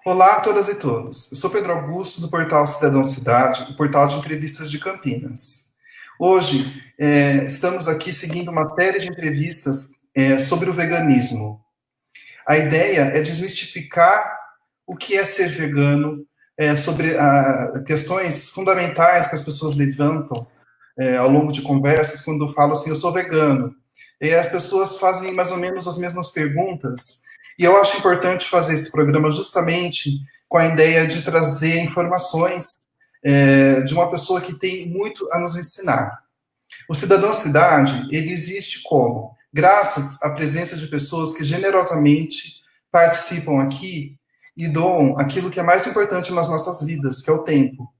Olá a todas e todos. Eu sou Pedro Augusto, do portal Cidadão Cidade, o portal de entrevistas de Campinas. Hoje, estamos aqui seguindo uma série de entrevistas sobre o veganismo. A ideia é desmistificar o que é ser vegano, sobre questões fundamentais que as pessoas levantam ao longo de conversas quando falam assim, eu sou vegano. E as pessoas fazem mais ou menos as mesmas perguntas. E eu acho importante fazer esse programa justamente com a ideia de trazer informações de uma pessoa que tem muito a nos ensinar. O Cidadão Cidade, ele existe como? Graças à presença de pessoas que generosamente participam aqui e doam aquilo que é mais importante nas nossas vidas, que é o tempo.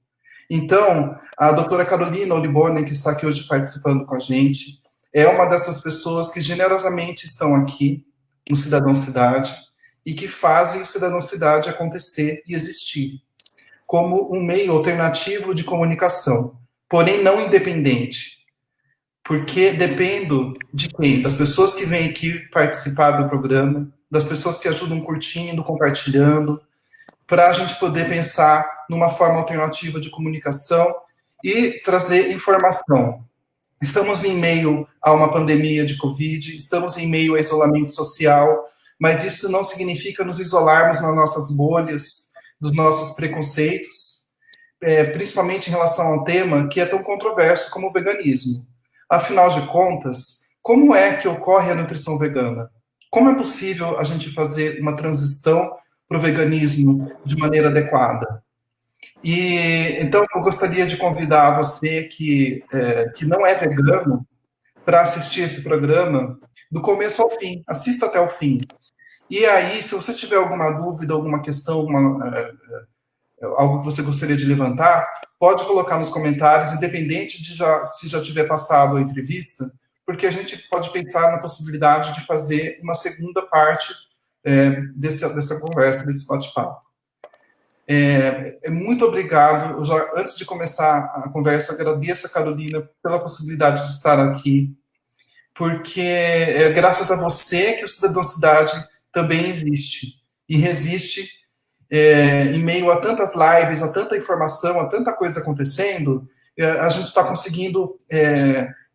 Então, a doutora Carolina Olibone, que está aqui hoje participando com a gente, é uma dessas pessoas que generosamente estão aqui no Cidadão Cidade e que fazem o Cidadão Cidade acontecer e existir como um meio alternativo de comunicação, porém não independente, porque dependo de quem? Das pessoas que vêm aqui participar do programa, das pessoas que ajudam curtindo, compartilhando, para a gente poder pensar numa forma alternativa de comunicação e trazer informação. Estamos em meio a uma pandemia de Covid, estamos em meio a isolamento social, mas isso não significa nos isolarmos nas nossas bolhas, dos nossos preconceitos, principalmente em relação a um tema que é tão controverso como o veganismo. Afinal de contas, como é que ocorre a nutrição vegana? Como é possível a gente fazer uma transição para o veganismo de maneira adequada? E então eu gostaria de convidar você que não é vegano para assistir esse programa do começo ao fim. Assista até o fim. E aí, se você tiver alguma dúvida, alguma questão, algo que você gostaria de levantar, pode colocar nos comentários, independente de se já tiver passado a entrevista, porque a gente pode pensar na possibilidade de fazer uma segunda parte dessa conversa, desse bate-papo. Muito obrigado. Eu já, antes de começar a conversa, agradeço a Carolina pela possibilidade de estar aqui, porque é graças a você que o Cidadão Cidade também existe e resiste em meio a tantas lives, a tanta informação, a tanta coisa acontecendo. A gente está conseguindo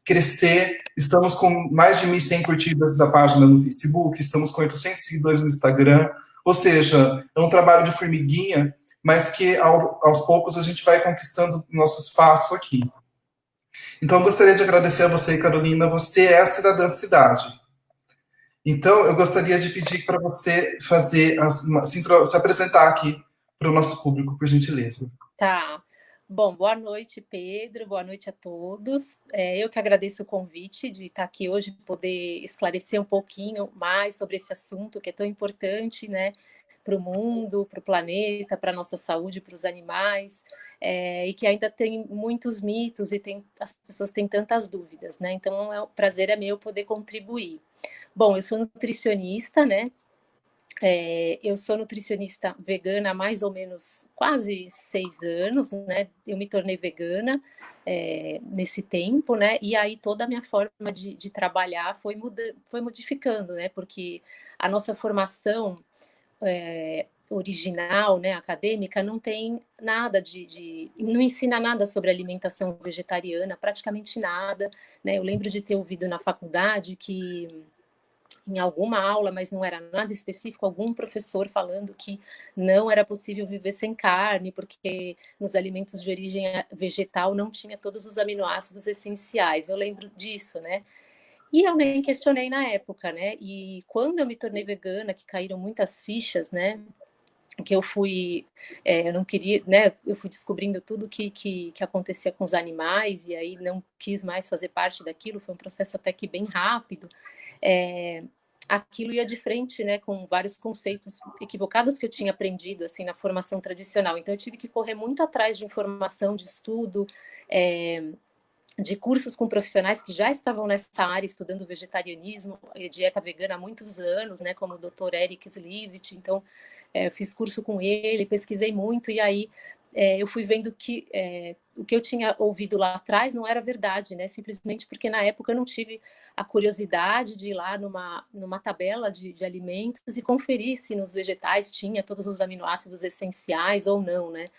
crescer. Estamos com mais de 1.100 curtidas da página no Facebook, estamos com 800 seguidores no Instagram. Ou seja, é um trabalho de formiguinha, mas que aos poucos a gente vai conquistando nosso espaço aqui. Então, eu gostaria de agradecer a você, Carolina. Você é a cidadã cidade. Então, eu gostaria de pedir para você fazer, se apresentar aqui para o nosso público, por gentileza. Tá. Bom, boa noite, Pedro. Boa noite a todos. Eu que agradeço o convite de estar aqui hoje, poder esclarecer um pouquinho mais sobre esse assunto que é tão importante, né, para o mundo, para o planeta, para a nossa saúde, para os animais, e que ainda tem muitos mitos e as pessoas têm tantas dúvidas, né? Então, o prazer é meu poder contribuir. Bom, eu sou nutricionista, né? Eu sou nutricionista vegana há mais ou menos quase 6 anos, né? Eu me tornei vegana nesse tempo, né? E aí toda a minha forma de trabalhar foi modificando, né? Porque a nossa formação original, né, acadêmica, não tem nada não ensina nada sobre alimentação vegetariana, praticamente nada, né? Eu lembro de ter ouvido na faculdade que em alguma aula, mas não era nada específico, algum professor falando que não era possível viver sem carne, porque nos alimentos de origem vegetal não tinha todos os aminoácidos essenciais. Eu lembro disso, né? E eu nem questionei na época, né? E quando eu me tornei vegana, que caíram muitas fichas, né? Que eu não queria, né? Eu fui descobrindo tudo que acontecia com os animais e aí não quis mais fazer parte daquilo. Foi um processo até que bem rápido. Aquilo ia de frente, né, com vários conceitos equivocados que eu tinha aprendido assim na formação tradicional. Então eu tive que correr muito atrás de informação, de estudo, de cursos com profissionais que já estavam nessa área estudando vegetarianismo e dieta vegana há muitos anos, né, como o Dr. Eric Slivit. Então eu fiz curso com ele, pesquisei muito e aí eu fui vendo que o que eu tinha ouvido lá atrás não era verdade, né? Simplesmente porque na época eu não tive a curiosidade de ir lá numa tabela de alimentos e conferir se nos vegetais tinha todos os aminoácidos essenciais ou não, né?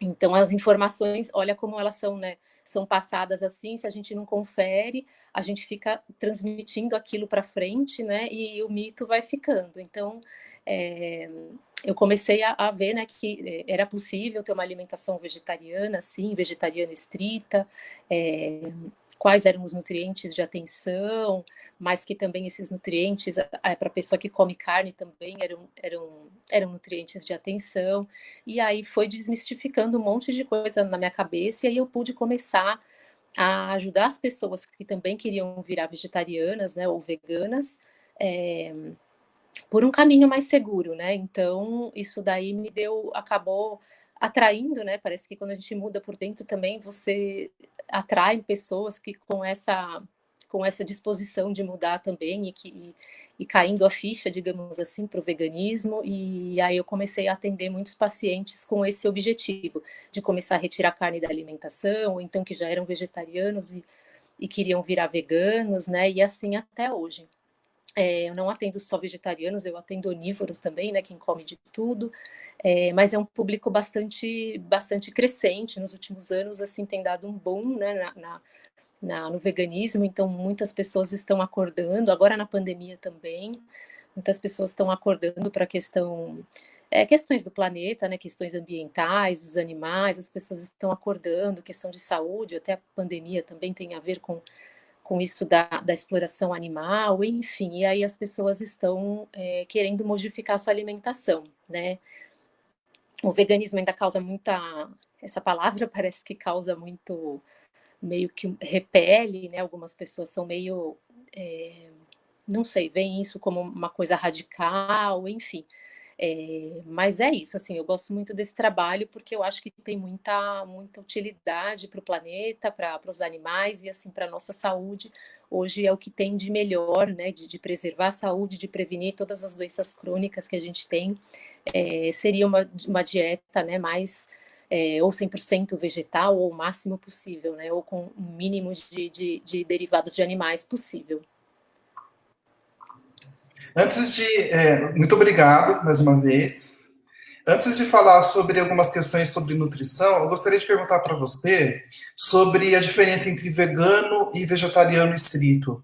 Então, as informações, olha como elas são, né? São passadas assim, se a gente não confere, a gente fica transmitindo aquilo para frente, né? E o mito vai ficando. Então, é, eu comecei a ver, né, que era possível ter uma alimentação vegetariana, sim, vegetariana estrita, é, quais eram os nutrientes de atenção, mas que também esses nutrientes, para a pessoa que come carne também eram nutrientes de atenção. E aí foi desmistificando um monte de coisa na minha cabeça, e aí eu pude começar a ajudar as pessoas que também queriam virar vegetarianas, né, ou veganas, é, por um caminho mais seguro, né? Então, isso daí acabou atraindo, né? Parece que quando a gente muda por dentro também, você atrai pessoas que com essa disposição de mudar também e caindo a ficha, digamos assim, para o veganismo. E aí eu comecei a atender muitos pacientes com esse objetivo, de começar a retirar carne da alimentação, ou então que já eram vegetarianos e queriam virar veganos, né? E assim até hoje. Eu não atendo só vegetarianos, eu atendo onívoros também, né? Quem come de tudo. Mas é um público bastante crescente. Nos últimos anos, assim, tem dado um boom, né, no veganismo. Então, muitas pessoas estão acordando. Agora na pandemia também, muitas pessoas estão acordando para questões do planeta, né? Questões ambientais, dos animais. As pessoas estão acordando, questão de saúde. Até a pandemia também tem a ver com isso da exploração animal, enfim, e aí as pessoas estão querendo modificar sua alimentação, né? O veganismo ainda causa essa palavra parece que causa muito, meio que repele, né? Algumas pessoas são meio, não sei, veem isso como uma coisa radical, enfim. Mas é isso, assim, eu gosto muito desse trabalho porque eu acho que tem muita utilidade para o planeta, para os animais e assim para a nossa saúde. Hoje é o que tem de melhor, né, de preservar a saúde, de prevenir todas as doenças crônicas que a gente tem. Seria uma dieta, né, mais ou 100% vegetal ou o máximo possível, né, ou com o mínimo de derivados de animais possível. Muito obrigado mais uma vez. Antes de falar sobre algumas questões sobre nutrição, eu gostaria de perguntar para você sobre a diferença entre vegano e vegetariano estrito.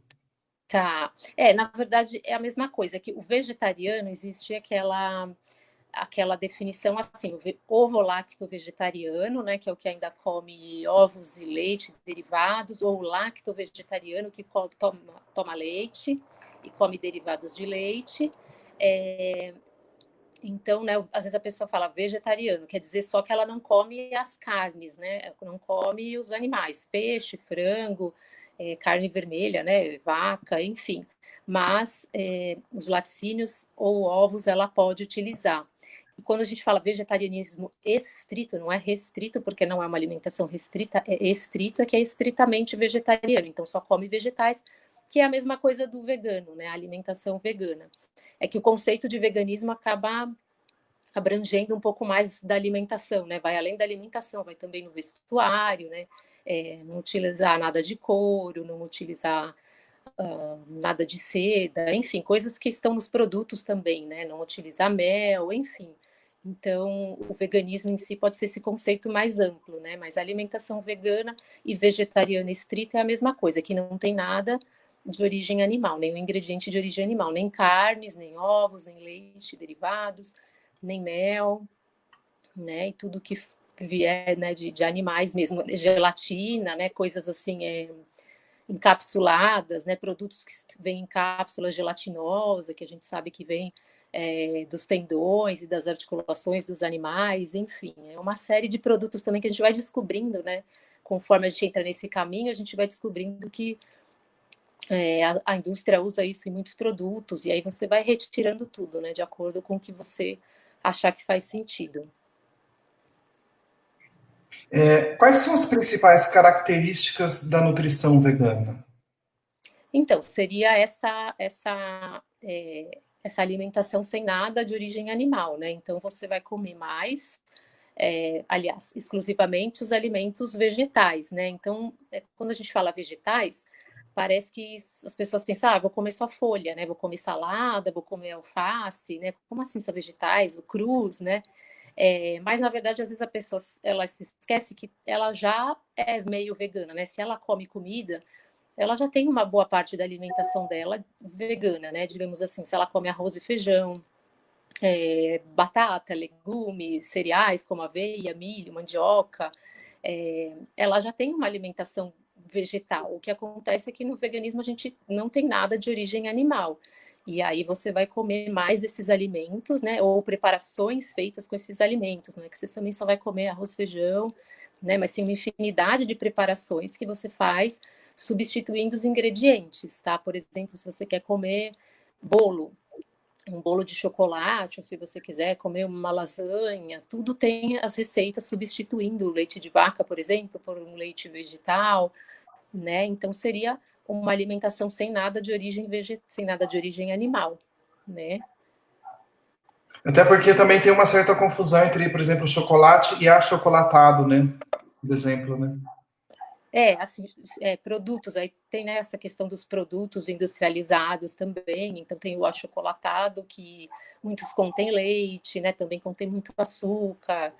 Tá. Na verdade, é a mesma coisa, que o vegetariano existe aquela definição assim, ovo-lacto vegetariano, né, que é o que ainda come ovos e leite derivados, ou lacto vegetariano, que toma leite e come derivados de leite. Então, né, às vezes a pessoa fala vegetariano, quer dizer só que ela não come as carnes, né, não come os animais, peixe, frango, carne vermelha, né, vaca, enfim. Mas os laticínios ou ovos ela pode utilizar. E quando a gente fala vegetarianismo estrito, não é restrito, porque não é uma alimentação restrita, é estrito, que é estritamente vegetariano, então só come vegetais, que é a mesma coisa do vegano, né, a alimentação vegana. É que o conceito de veganismo acaba abrangendo um pouco mais da alimentação, né? Vai além da alimentação, vai também no vestuário, né? Não utilizar nada de couro, não utilizar nada de seda, enfim, coisas que estão nos produtos também, né? Não utilizar mel, enfim. Então, o veganismo em si pode ser esse conceito mais amplo, né? Mas a alimentação vegana e vegetariana estrita é a mesma coisa, que não tem nada de origem animal, nenhum ingrediente de origem animal, nem carnes, nem ovos, nem leite, derivados, nem mel, né? E tudo que vier, né, de animais mesmo, gelatina, né? Coisas assim, encapsuladas, né? Produtos que vêm em cápsula gelatinosa, que a gente sabe que vem dos tendões e das articulações dos animais, enfim, é uma série de produtos também que a gente vai descobrindo, né? Conforme a gente entra nesse caminho, a gente vai descobrindo que a indústria usa isso em muitos produtos, e aí você vai retirando tudo, né? De acordo com o que você achar que faz sentido. Quais são as principais características da nutrição vegana? Então, seria essa alimentação sem nada de origem animal, né? Então, você vai comer mais aliás, exclusivamente os alimentos vegetais, né? Então, quando a gente fala vegetais, parece que as pessoas pensam, vou comer só folha, né? Vou comer salada, vou comer alface, né? Como assim só vegetais? O crus, né? Mas, na verdade, às vezes a pessoa ela se esquece que ela já é meio vegana, né? Se ela come comida, ela já tem uma boa parte da alimentação dela vegana, né? Digamos assim, se ela come arroz e feijão, batata, legumes, cereais como aveia, milho, mandioca, ela já tem uma alimentação vegetal. O que acontece é que no veganismo a gente não tem nada de origem animal. E aí você vai comer mais desses alimentos, né? Ou preparações feitas com esses alimentos, não é que você também só vai comer arroz, feijão, né? Mas tem uma infinidade de preparações que você faz substituindo os ingredientes, tá? Por exemplo, se você quer comer bolo, um bolo de chocolate, ou se você quiser comer uma lasanha, tudo tem as receitas substituindo o leite de vaca, por exemplo, por um leite vegetal, né? Então seria uma alimentação sem nada de origem sem nada de origem animal, né? Até porque também tem uma certa confusão entre, por exemplo, chocolate e achocolatado, né? Por exemplo, né? Assim, produtos, aí tem, né, essa questão dos produtos industrializados também, então tem o achocolatado, que muitos contêm leite, né, também contém muito açúcar,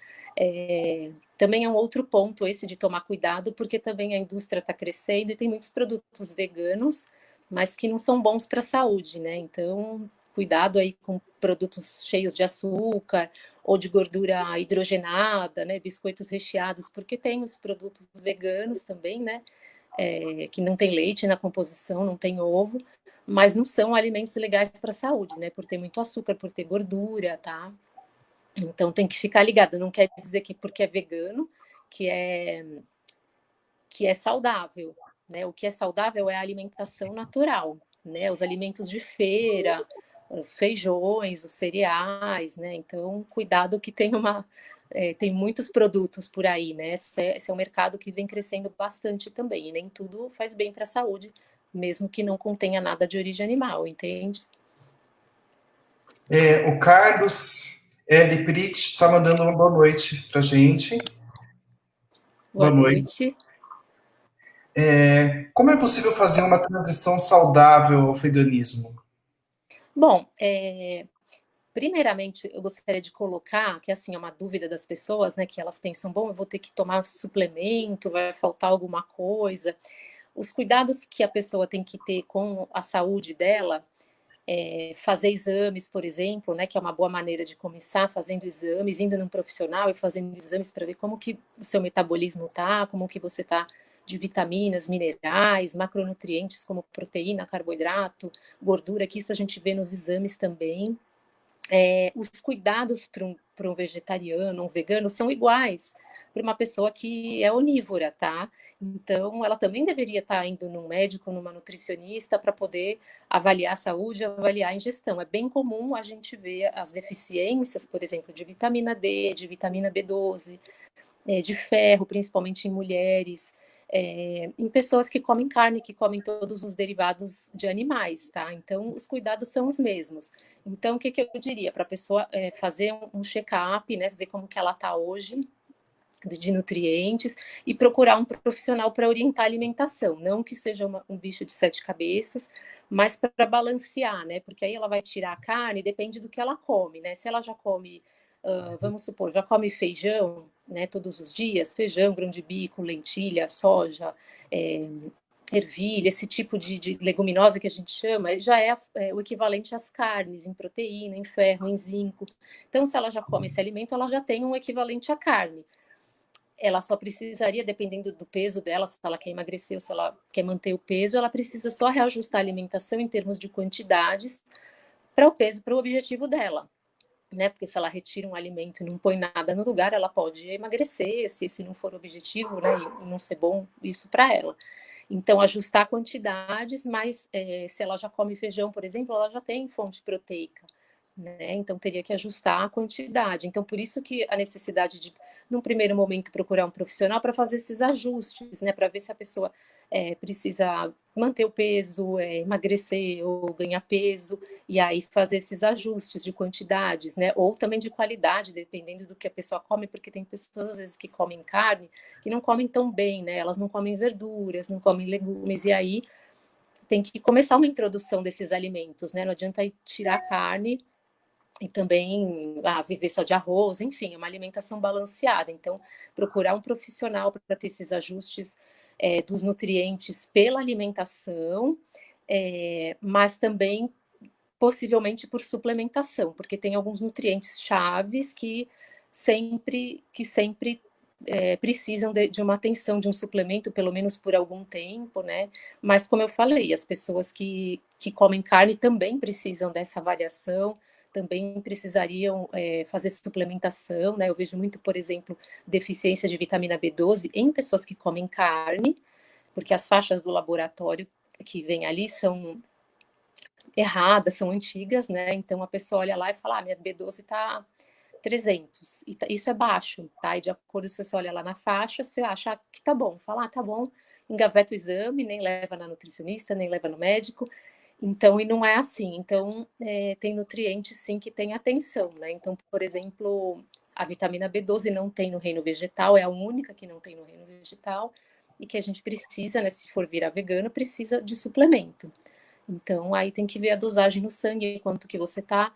também é um outro ponto esse de tomar cuidado, porque também a indústria está crescendo e tem muitos produtos veganos, mas que não são bons para a saúde, né, então cuidado aí com produtos cheios de açúcar, ou de gordura hidrogenada, né, biscoitos recheados, porque tem os produtos veganos também, né, que não tem leite na composição, não tem ovo, mas não são alimentos legais para a saúde, né, por ter muito açúcar, por ter gordura, tá? Então tem que ficar ligado, não quer dizer que porque é vegano que é saudável, né? O que é saudável é a alimentação natural, né? Os alimentos de feira, os feijões, os cereais, né? Então, cuidado que tem muitos produtos por aí, né? Esse é um mercado que vem crescendo bastante também, e nem tudo faz bem para a saúde, mesmo que não contenha nada de origem animal, entende? O Carlos L. Prit está mandando uma boa noite para gente. Boa Boa noite. noite. Como é possível fazer uma transição saudável ao veganismo? Bom, primeiramente, eu gostaria de colocar que, assim, é uma dúvida das pessoas, né, que elas pensam, bom, eu vou ter que tomar suplemento, vai faltar alguma coisa. Os cuidados que a pessoa tem que ter com a saúde dela, fazer exames, por exemplo, né, que é uma boa maneira de começar fazendo exames, indo num profissional e fazendo exames para ver como que o seu metabolismo tá, como que você tá de vitaminas, minerais, macronutrientes como proteína, carboidrato, gordura, que isso a gente vê nos exames também. Os cuidados para um vegetariano, um vegano, são iguais para uma pessoa que é onívora, tá? Então, ela também deveria estar indo num médico, numa nutricionista, para poder avaliar a saúde, avaliar a ingestão. É bem comum a gente ver as deficiências, por exemplo, de vitamina D, de vitamina B12, de ferro, principalmente em mulheres, em pessoas que comem carne, que comem todos os derivados de animais, tá? Então, os cuidados são os mesmos. Então, o que, que eu diria para a pessoa fazer um check-up, né, ver como que ela está hoje, de nutrientes, e procurar um profissional para orientar a alimentação, não que seja um bicho de sete cabeças, mas para balancear, né? Porque aí ela vai tirar a carne, depende do que ela come, né? Se ela já come, vamos supor, já come feijão, né, todos os dias, feijão, grão de bico, lentilha, soja, ervilha, esse tipo de leguminosa que a gente chama, já é o equivalente às carnes, em proteína, em ferro, em zinco. Então, se ela já come esse alimento, ela já tem um equivalente à carne. Ela só precisaria, dependendo do peso dela, se ela quer emagrecer ou se ela quer manter o peso, ela precisa só reajustar a alimentação em termos de quantidades para o peso, para o objetivo dela. Né? Porque se ela retira um alimento e não põe nada no lugar, ela pode emagrecer, se esse não for o objetivo, né? E não ser bom isso para ela. Então, ajustar quantidades, mas se ela já come feijão, por exemplo, ela já tem fonte proteica. Né? Então, teria que ajustar a quantidade. Então, por isso que a necessidade de, num primeiro momento, procurar um profissional para fazer esses ajustes, né? Para ver se a pessoa precisa manter o peso, emagrecer ou ganhar peso, e aí fazer esses ajustes de quantidades, né? Ou também de qualidade, dependendo do que a pessoa come, porque tem pessoas, às vezes, que comem carne, que não comem tão bem, né? Elas não comem verduras, não comem legumes, e aí tem que começar uma introdução desses alimentos, né? Não adianta ir tirar carne e também viver só de arroz, enfim, é uma alimentação balanceada. Então, procurar um profissional para ter esses ajustes dos nutrientes pela alimentação, mas também possivelmente por suplementação, porque tem alguns nutrientes chaves que sempre precisam de uma atenção de um suplemento, pelo menos por algum tempo, né? Mas como eu falei, as pessoas que comem carne também precisam dessa avaliação, também precisariam fazer suplementação, né? Eu vejo muito, por exemplo, deficiência de vitamina B12 em pessoas que comem carne, porque as faixas do laboratório que vem ali são erradas, são antigas, né? Então a pessoa olha lá e fala: minha B12 tá 300, e isso é baixo, tá? E de acordo se você olha lá na faixa, você acha que tá bom, fala, tá bom, engaveta o exame, nem leva na nutricionista, nem leva no médico. Então, e não é assim. Então, tem nutrientes, sim, que tem atenção, né? Então, por exemplo, a vitamina B12 não tem no reino vegetal, é a única que não tem no reino vegetal, e que a gente precisa, né, se for virar vegano, precisa de suplemento. Então, aí tem que ver a dosagem no sangue, quanto que você tá,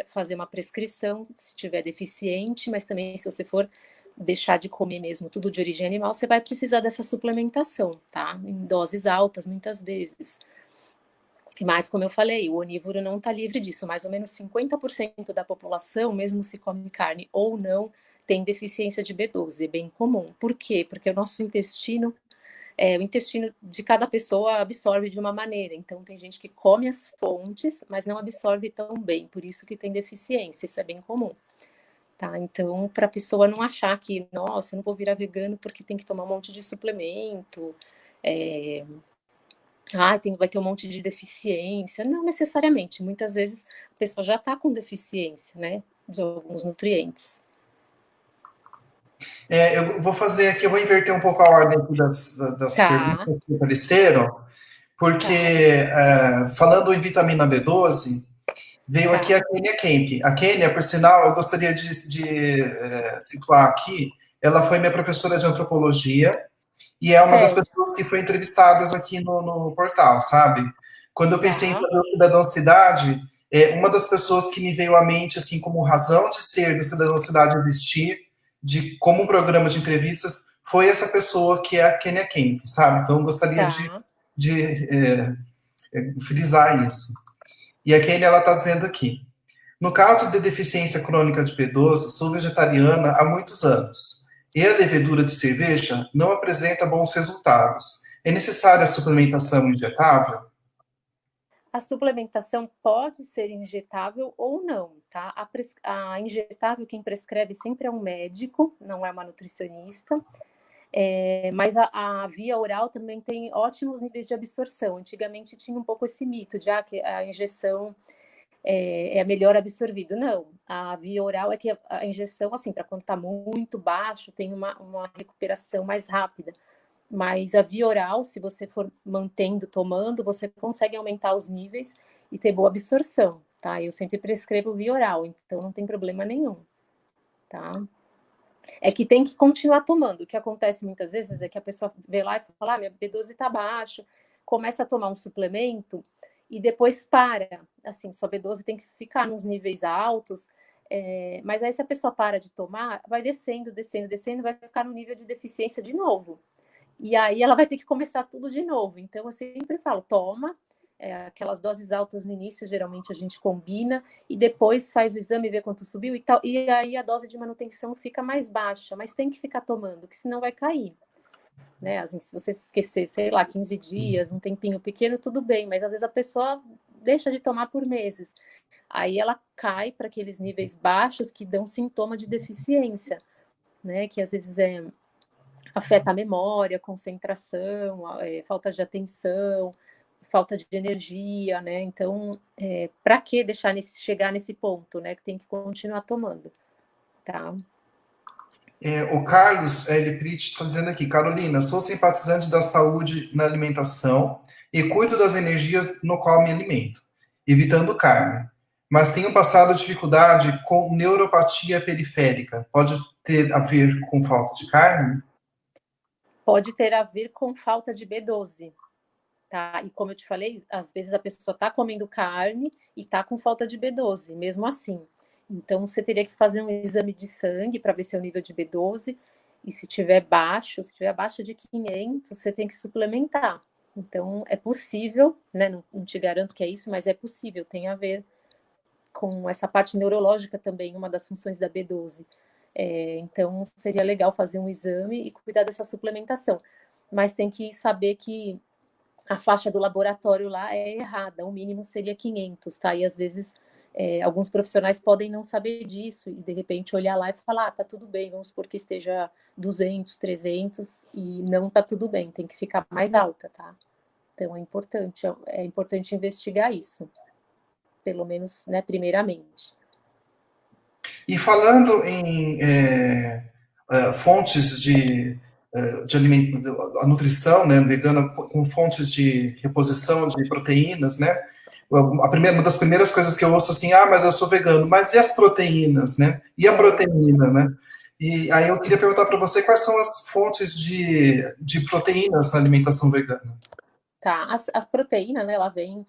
fazer uma prescrição, se tiver deficiente, mas também se você for deixar de comer mesmo tudo de origem animal, você vai precisar dessa suplementação, tá? Em doses altas, muitas vezes. Mas, como eu falei, o onívoro não está livre disso. Mais ou menos 50% da população, mesmo se come carne ou não, tem deficiência de B12. É bem comum. Por quê? Porque o nosso intestino, o intestino de cada pessoa absorve de uma maneira. Então, tem gente que come as fontes, mas não absorve tão bem. Por isso que tem deficiência. Isso é bem comum. Tá? Então, para a pessoa não achar que, nossa, eu não vou virar vegano porque tem que tomar um monte de suplemento, vai ter um monte de deficiência. Não necessariamente. Muitas vezes a pessoa já está com deficiência, né? De alguns nutrientes. Eu vou fazer aqui, eu vou inverter um pouco a ordem aqui das Tá, perguntas que apareceram, porque tá, falando em vitamina B12, veio aqui tá. a Kênia Kemp. A Kênia, por sinal, eu gostaria de situar aqui, ela foi minha professora de antropologia e é uma das Certo. pessoas que foi entrevistadas aqui no portal, sabe? Quando eu pensei em Tá, fazer o Cidadão Cidade, uma das pessoas que me veio à mente, assim, como razão de ser do Cidadão Cidade existir, como um programa de entrevistas, foi essa pessoa que é a Kênia Kemp, sabe? Então, eu gostaria tá. de frisar isso. E a Kênia, ela está dizendo aqui, no caso de deficiência crônica de B12, sou vegetariana há muitos anos. E a levedura de cerveja não apresenta bons resultados. É necessária a suplementação injetável? A suplementação pode ser injetável ou não, tá? A injetável, quem prescreve sempre é um médico, não é uma nutricionista. Mas a via oral também tem ótimos níveis de absorção. Antigamente tinha um pouco esse mito de que a injeção é melhor absorvido. Não, a via oral é que a injeção, assim, para quando está muito baixo, tem uma recuperação mais rápida. Mas a via oral, se você for mantendo, tomando, você consegue aumentar os níveis e ter boa absorção, tá? Eu sempre prescrevo via oral, então não tem problema nenhum, tá? É que tem que continuar tomando. O que acontece muitas vezes é que a pessoa vê lá e fala: minha B12 tá baixa, começa a tomar um suplemento e depois para. Assim, sua B12 tem que ficar nos níveis altos, mas aí se a pessoa para de tomar, vai descendo, descendo, descendo, vai ficar no nível de deficiência de novo. E aí ela vai ter que começar tudo de novo. Então, eu sempre falo, toma, aquelas doses altas no início, geralmente a gente combina, e depois faz o exame, vê quanto subiu e tal. E aí a dose de manutenção fica mais baixa, mas tem que ficar tomando, que senão vai cair. Né? Assim, se você esquecer, sei lá, 15 dias, um tempinho pequeno, tudo bem, mas às vezes a pessoa deixa de tomar por meses. Aí ela cai para aqueles níveis baixos que dão sintoma de deficiência, né? Que às vezes afeta a memória, concentração, falta de atenção, falta de energia, né? Então, para que deixar chegar nesse ponto, né? Que tem que continuar tomando, tá? O Carlos Eliprich está dizendo aqui, Carolina, sou simpatizante da saúde na alimentação e cuido das energias no qual me alimento, evitando carne. Mas tenho passado dificuldade com neuropatia periférica. Pode ter a ver com falta de carne? Pode ter a ver com falta de B12, tá? E como eu te falei, às vezes a pessoa está comendo carne e está com falta de B12, mesmo assim. Então, você teria que fazer um exame de sangue para ver seu nível de B12. E se tiver baixo, se tiver abaixo de 500, você tem que suplementar. Então, é possível, né? Não te garanto que é isso, mas é possível, tem a ver com essa parte neurológica também, uma das funções da B12. Então, seria legal fazer um exame e cuidar dessa suplementação. Mas tem que saber que a faixa do laboratório lá é errada, o mínimo seria 500, tá? E às vezes alguns profissionais podem não saber disso e de repente olhar lá e falar, tá tudo bem, vamos supor que esteja 200, 300 e não tá tudo bem, tem que ficar mais alta, tá? Então é importante investigar isso, pelo menos, né, primeiramente. E falando em fontes de alimento, a nutrição, né, vegana com fontes de reposição de proteínas, né? Uma das primeiras coisas que eu ouço assim, mas eu sou vegano, mas e as proteínas, né? E a proteína, né? E aí eu queria perguntar para você quais são as fontes de proteínas na alimentação vegana. Tá, as proteínas, né, ela vem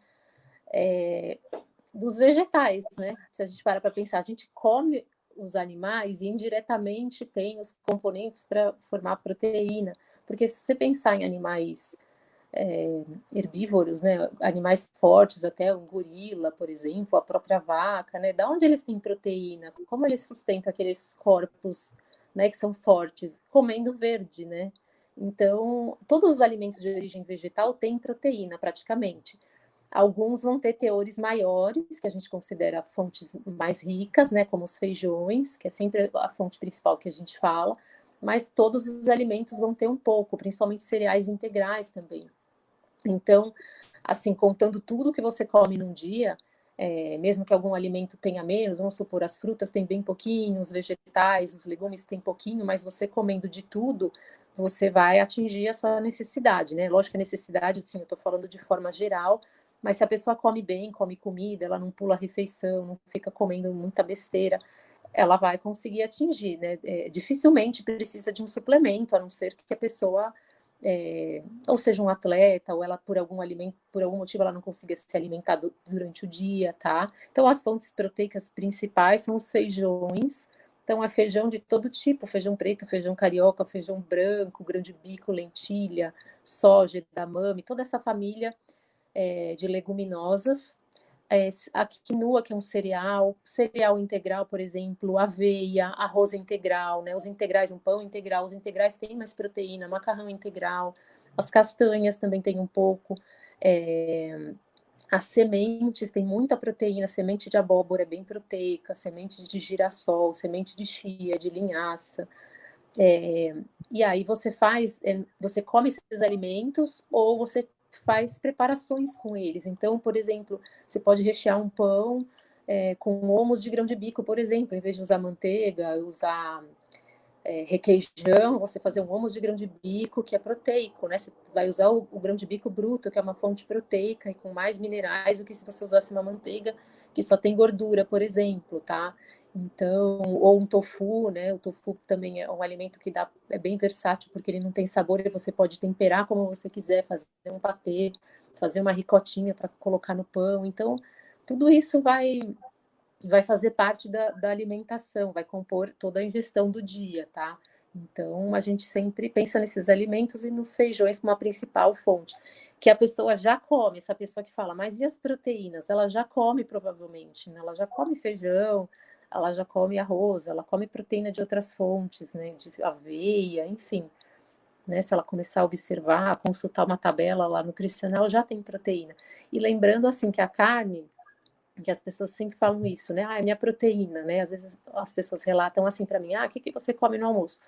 dos vegetais, né? Se a gente para pensar, a gente come os animais e indiretamente tem os componentes para formar proteína. Porque se você pensar em animais herbívoros, né? Animais fortes, até um gorila, por exemplo, a própria vaca, né? Da onde eles têm proteína? Como eles sustentam aqueles corpos, né, que são fortes? Comendo verde, né? Então, todos os alimentos de origem vegetal têm proteína, praticamente. Alguns vão ter teores maiores, que a gente considera fontes mais ricas, né, como os feijões, que é sempre a fonte principal que a gente fala, mas todos os alimentos vão ter um pouco, principalmente cereais integrais também. Então, assim, contando tudo que você come num dia, mesmo que algum alimento tenha menos, vamos supor, as frutas têm bem pouquinho, os vegetais, os legumes têm pouquinho, mas você comendo de tudo, você vai atingir a sua necessidade, né? Lógico que a necessidade, sim, eu estou falando de forma geral, mas se a pessoa come bem, come comida, ela não pula a refeição, não fica comendo muita besteira, ela vai conseguir atingir, né? Dificilmente precisa de um suplemento, a não ser que a pessoa ou seja um atleta, ou ela por algum alimento, por algum motivo ela não consiga se alimentar durante o dia, tá? Então as fontes proteicas principais são os feijões. Então é feijão de todo tipo, feijão preto, feijão carioca, feijão branco, grão de bico, lentilha, soja, edamame, toda essa família de leguminosas. A quinoa, que é um cereal, cereal integral, por exemplo, aveia, arroz integral, né? Os integrais, um pão integral, os integrais têm mais proteína, macarrão integral, as castanhas também têm um pouco, as sementes têm muita proteína, semente de abóbora é bem proteica, semente de girassol, semente de chia, de linhaça. E aí você come esses alimentos ou você faz preparações com eles. Então, por exemplo, você pode rechear um pão com hummus de grão de bico, por exemplo, em vez de usar manteiga, usar requeijão, você fazer um hummus de grão de bico, que é proteico, né? Você vai usar o grão de bico bruto, que é uma fonte proteica e com mais minerais do que se você usasse uma manteiga que só tem gordura, por exemplo, tá? Então, ou um tofu, né? O tofu também é um alimento que é bem versátil, porque ele não tem sabor e você pode temperar como você quiser, fazer um patê, fazer uma ricotinha para colocar no pão. Então, tudo isso vai fazer parte da alimentação, vai compor toda a ingestão do dia, tá? Então, a gente sempre pensa nesses alimentos e nos feijões como a principal fonte, que a pessoa já come, essa pessoa que fala, mas e as proteínas? Ela já come provavelmente, né? Ela já come feijão, ela já come arroz, ela come proteína de outras fontes, né? De aveia, enfim. Né, se ela começar a observar, a consultar uma tabela lá nutricional, já tem proteína. E lembrando assim que a carne, que as pessoas sempre falam isso, né? Ah, é minha proteína, né? Às vezes as pessoas relatam assim para mim: ah, o que que você come no almoço?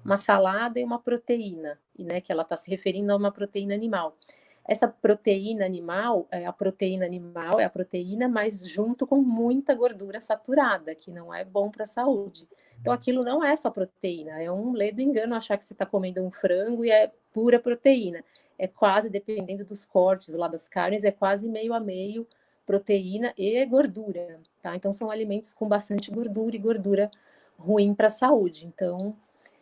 Uma salada e uma proteína, e né, que ela está se referindo a uma proteína animal. Essa proteína animal, a proteína animal é a proteína, mas junto com muita gordura saturada, que não é bom para a saúde. Então, aquilo não é só proteína, é um ledo engano achar que você está comendo um frango e é pura proteína. É quase, dependendo dos cortes lá das carnes, é quase meio a meio proteína e gordura, tá? Então, são alimentos com bastante gordura e gordura ruim para a saúde. Então,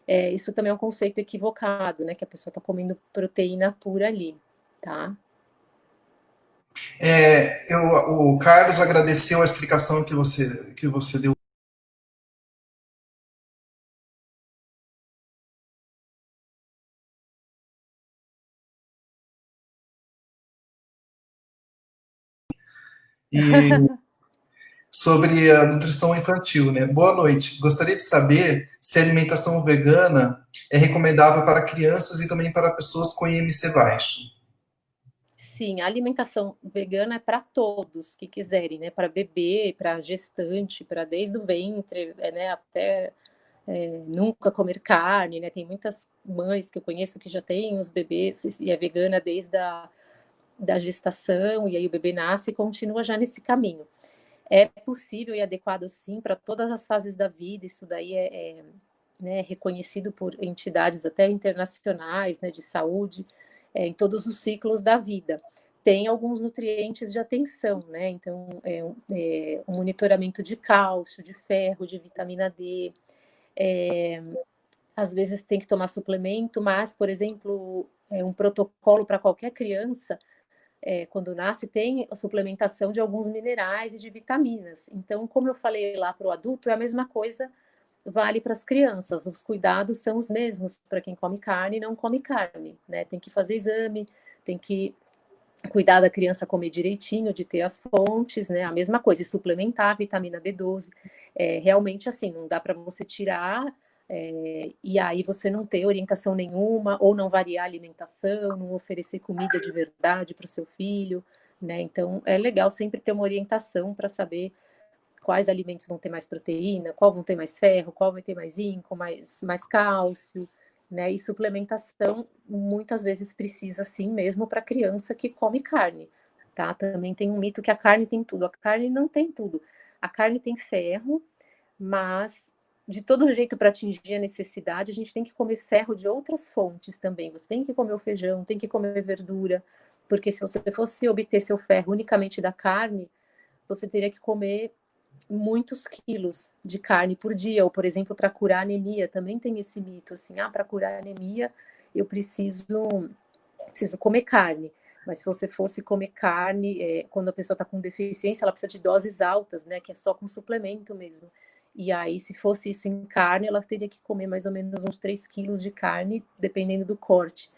isso também é um conceito equivocado, né? Que a pessoa está comendo proteína pura ali, tá? O Carlos agradeceu a explicação que você deu. E sobre a nutrição infantil, né? Boa noite. Gostaria de saber se a alimentação vegana é recomendável para crianças e também para pessoas com IMC baixo. Sim, a alimentação vegana é para todos que quiserem, né? Para bebê, para gestante, para desde o ventre, né? Até nunca comer carne, né? Tem muitas mães que eu conheço que já têm os bebês e é vegana desde da gestação, e aí o bebê nasce e continua já nesse caminho. É possível e adequado, sim, para todas as fases da vida, isso daí né, reconhecido por entidades até internacionais, né, de saúde, em todos os ciclos da vida. Tem alguns nutrientes de atenção, né? Então, um monitoramento de cálcio, de ferro, de vitamina D. Às vezes tem que tomar suplemento, mas, por exemplo, um protocolo para qualquer criança, quando nasce, tem a suplementação de alguns minerais e de vitaminas. Então, como eu falei lá para o adulto, é a mesma coisa vale para as crianças. Os cuidados são os mesmos para quem come carne e não come carne, né? Tem que fazer exame, tem que cuidar da criança comer direitinho, de ter as fontes, né? A mesma coisa, e suplementar a vitamina B12. Realmente, assim, não dá para você tirar e aí você não ter orientação nenhuma, ou não variar a alimentação, não oferecer comida de verdade para o seu filho, né? Então, é legal sempre ter uma orientação para saber quais alimentos vão ter mais proteína, qual vão ter mais ferro, qual vai ter mais zinco, mais cálcio, né? E suplementação muitas vezes precisa sim mesmo para criança que come carne, tá? Também tem um mito que a carne tem tudo. A carne não tem tudo. A carne tem ferro, mas de todo jeito para atingir a necessidade, a gente tem que comer ferro de outras fontes também. Você tem que comer o feijão, tem que comer verdura, porque se você fosse obter seu ferro unicamente da carne, você teria que comer muitos quilos de carne por dia, ou por exemplo, para curar anemia, também tem esse mito assim, para curar anemia eu preciso comer carne. Mas se você fosse comer carne, quando a pessoa está com deficiência, ela precisa de doses altas, né? Que é só com suplemento mesmo. E aí, se fosse isso em carne, ela teria que comer mais ou menos uns 3 quilos de carne, dependendo do corte.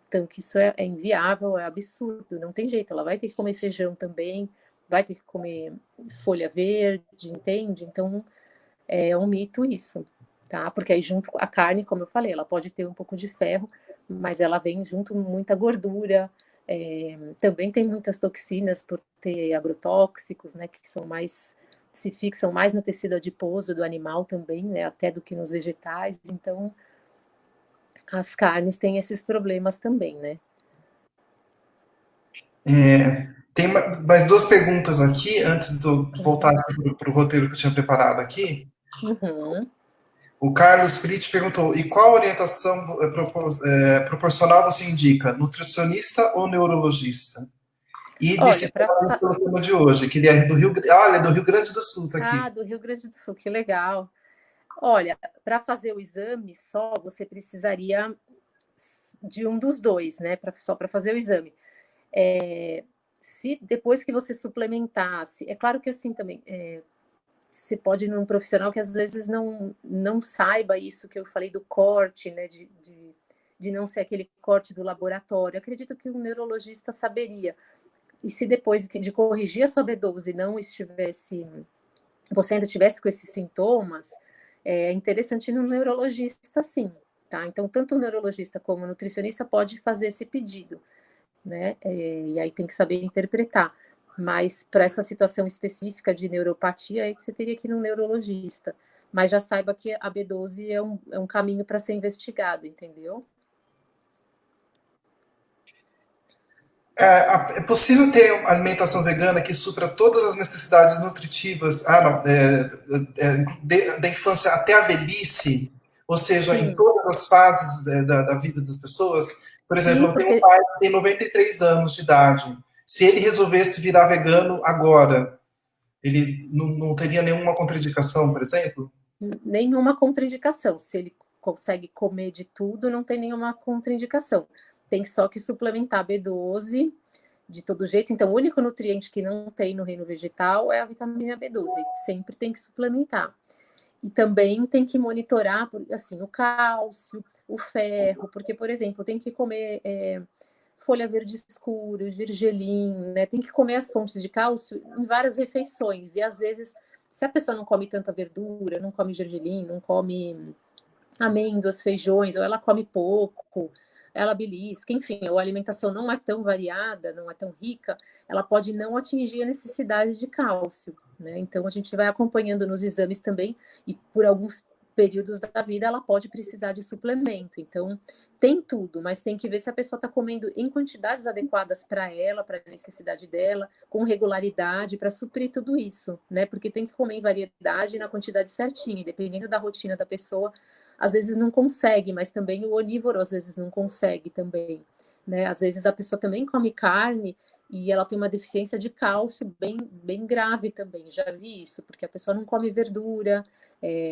Então, que isso é inviável, é absurdo, não tem jeito. Ela vai ter que comer feijão também, vai ter que comer folha verde, entende? Então, é um mito isso, tá? Porque aí junto com a carne, como eu falei, ela pode ter um pouco de ferro, mas ela vem junto com muita gordura, também tem muitas toxinas por ter agrotóxicos, né, que são mais, se fixam mais no tecido adiposo do animal também, né, até do que nos vegetais, então as carnes têm esses problemas também, né? Tem mais duas perguntas aqui, antes de eu voltar Uhum. para o roteiro que eu tinha preparado aqui. Uhum. O Carlos Fritz perguntou: e qual orientação proporcional você indica? Nutricionista ou neurologista? E Olha, disciplinado pelo tema de hoje, que ele é do Rio, ele é do Rio Grande do Sul, tá aqui. do Rio Grande do Sul, que legal. Olha, para fazer o exame só, você precisaria de um dos dois, né? Só para fazer o exame. Se depois que você suplementasse, é claro que assim também, você pode ir num profissional que às vezes não saiba isso que eu falei do corte, né? De não ser aquele corte do laboratório. Eu acredito que um neurologista saberia. E se depois de corrigir a sua B12 não estivesse, você ainda tivesse com esses sintomas, é interessante ir no neurologista, sim, tá? Então, tanto o neurologista como o nutricionista pode fazer esse pedido, né? E aí tem que saber interpretar. Mas para essa situação específica de neuropatia, aí que você teria que ir no neurologista. Mas já saiba que a B12 é um caminho para ser investigado, entendeu? É possível ter uma alimentação vegana que supra todas as necessidades nutritivas da infância até a velhice, ou seja, em Sim, todas as fases da vida das pessoas? Por exemplo, sim, eu tenho um porque pai que tem 93 anos de idade. Se ele resolvesse virar vegano agora, ele não teria nenhuma contraindicação, por exemplo? nenhuma contraindicação. Se ele consegue comer de tudo, não tem nenhuma contraindicação. Tem só que suplementar B12 de todo jeito. Então, o único nutriente que não tem no reino vegetal é a vitamina B12. Sempre tem que suplementar. E também tem que monitorar, assim, o cálcio, o ferro, porque, por exemplo, tem que comer folha verde escura, gergelim, né? Tem que comer as fontes de cálcio em várias refeições. E às vezes, se a pessoa não come tanta verdura, não come gergelim, não come amêndoas, feijões, ou ela come pouco, ela belisca, enfim, ou a alimentação não é tão variada, não é tão rica, ela pode não atingir a necessidade de cálcio, né? Então a gente vai acompanhando nos exames também, e por alguns períodos da vida ela pode precisar de suplemento. Então tem tudo, mas tem que ver se a pessoa está comendo em quantidades adequadas para ela, para a necessidade dela, com regularidade, para suprir tudo isso, né? Porque tem que comer em variedade e na quantidade certinha, e dependendo da rotina da pessoa, às vezes não consegue, mas também o onívoro às vezes não consegue também, né? Às vezes a pessoa também come carne e ela tem uma deficiência de cálcio bem grave também, já vi isso, porque a pessoa não come verdura,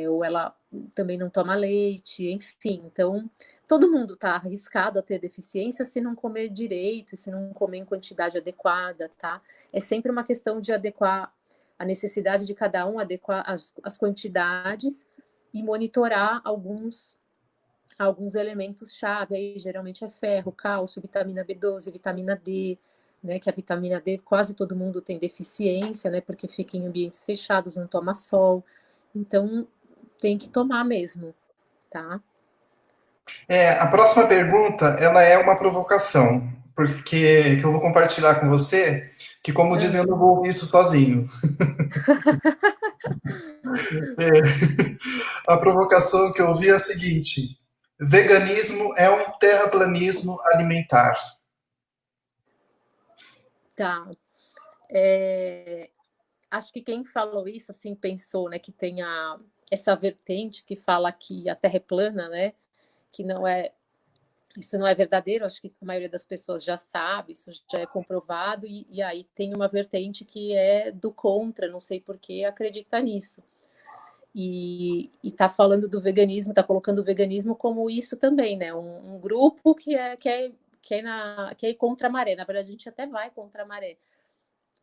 ou ela também não toma leite, enfim. Então, todo mundo está arriscado a ter deficiência se não comer direito, se não comer em quantidade adequada, tá? É sempre uma questão de adequar a necessidade de cada um, adequar as quantidades e monitorar alguns elementos-chave. Aí geralmente é ferro, cálcio, vitamina B12, vitamina D, né? Que a vitamina D quase todo mundo tem deficiência, né? Porque fica em ambientes fechados, não toma sol. Então tem que tomar mesmo, tá? A próxima pergunta, ela é uma provocação, porque que eu vou compartilhar com você, que como dizem, eu não vou ouvir isso sozinho. A provocação que eu ouvi é a seguinte: veganismo é um terraplanismo alimentar. Tá. É, acho que quem falou isso, assim, pensou, né, que tem essa vertente que fala que a Terra é plana, né? Que não é Isso não é verdadeiro, acho que a maioria das pessoas já sabe, isso já é comprovado, e aí tem uma vertente que é do contra, não sei por que acredita nisso. E tá falando do veganismo, tá colocando o veganismo como isso também, né? Um grupo que é contra a maré. Na verdade, a gente até vai contra a maré,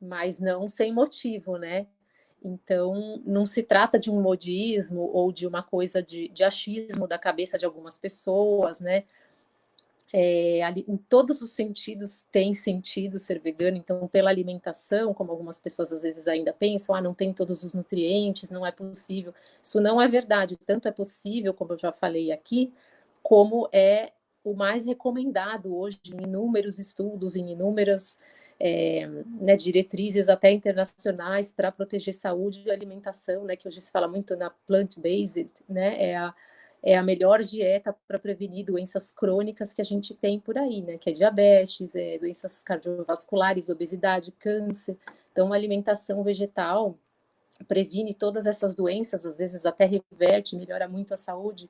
mas não sem motivo, né? Então, não se trata de um modismo ou de uma coisa de achismo da cabeça de algumas pessoas, né? Em todos os sentidos tem sentido ser vegano, então pela alimentação, como algumas pessoas às vezes ainda pensam, não tem todos os nutrientes, não é possível. Isso não é verdade, tanto é possível, como eu já falei aqui, como é o mais recomendado hoje em inúmeros estudos, em inúmeras né, diretrizes até internacionais para proteger saúde e alimentação, né, que hoje se fala muito na plant-based, né, é a melhor dieta para prevenir doenças crônicas que a gente tem por aí, né? Que é diabetes, doenças cardiovasculares, obesidade, câncer. Então, uma alimentação vegetal previne todas essas doenças, às vezes até reverte, melhora muito a saúde,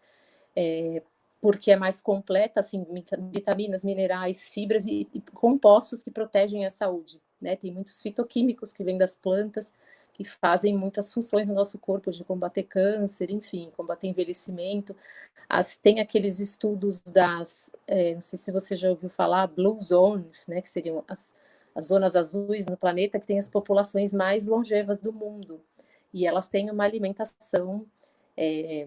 porque é mais completa, assim, vitaminas, minerais, fibras e compostos que protegem a saúde, né? Tem muitos fitoquímicos que vêm das plantas, que fazem muitas funções no nosso corpo, de combater câncer, enfim, combater envelhecimento. Tem aqueles estudos não sei se você já ouviu falar, Blue Zones, né, que seriam as zonas azuis no planeta, que tem as populações mais longevas do mundo. E elas têm uma alimentação é,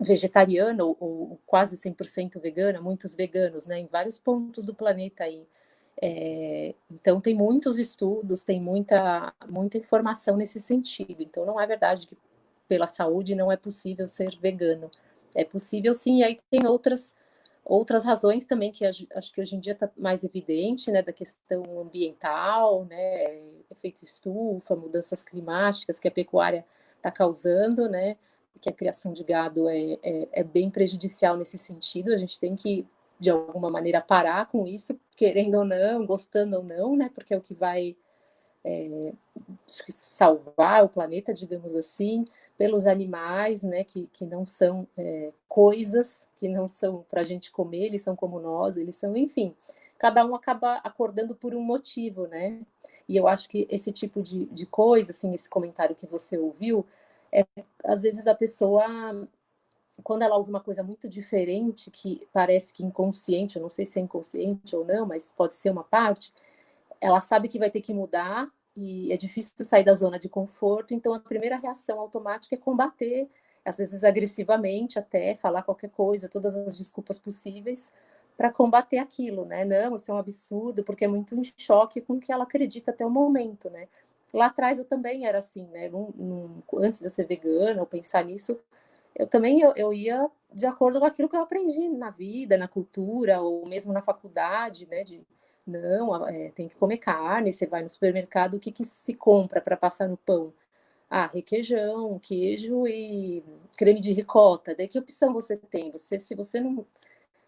vegetariana ou quase 100% vegana, muitos veganos, né, em vários pontos do planeta aí. Então tem muitos estudos, tem muita informação nesse sentido. Então não é verdade que pela saúde não é possível ser vegano. É possível sim, e aí tem outras razões também que acho que hoje em dia está mais evidente, né, da questão ambiental, né, efeito estufa, mudanças climáticas que a pecuária está causando, né, que a criação de gado é bem prejudicial nesse sentido. A gente tem que de alguma maneira, parar com isso, querendo ou não, gostando ou não, né? Porque é o que vai salvar o planeta, digamos assim, pelos animais, né? Que não são coisas, que não são para a gente comer, eles são como nós, eles são, enfim. Cada um acaba acordando por um motivo, né? E eu acho que esse tipo de coisa, assim, esse comentário que você ouviu, às vezes a pessoa, quando ela ouve uma coisa muito diferente, que parece que inconsciente, eu não sei se é inconsciente ou não, mas pode ser uma parte, ela sabe que vai ter que mudar e é difícil sair da zona de conforto, então a primeira reação automática é combater, às vezes agressivamente até, falar qualquer coisa, todas as desculpas possíveis para combater aquilo, né? Não, isso é um absurdo, porque é muito em choque com o que ela acredita até o momento, né? Lá atrás eu também era assim, né? Antes de eu ser vegana ou pensar nisso, eu também eu ia de acordo com aquilo que eu aprendi na vida, na cultura, ou mesmo na faculdade, né? De não, tem que comer carne, você vai no supermercado, o que, que se compra para passar no pão? Ah, requeijão, queijo e creme de ricota. Daí que opção você tem? Se você não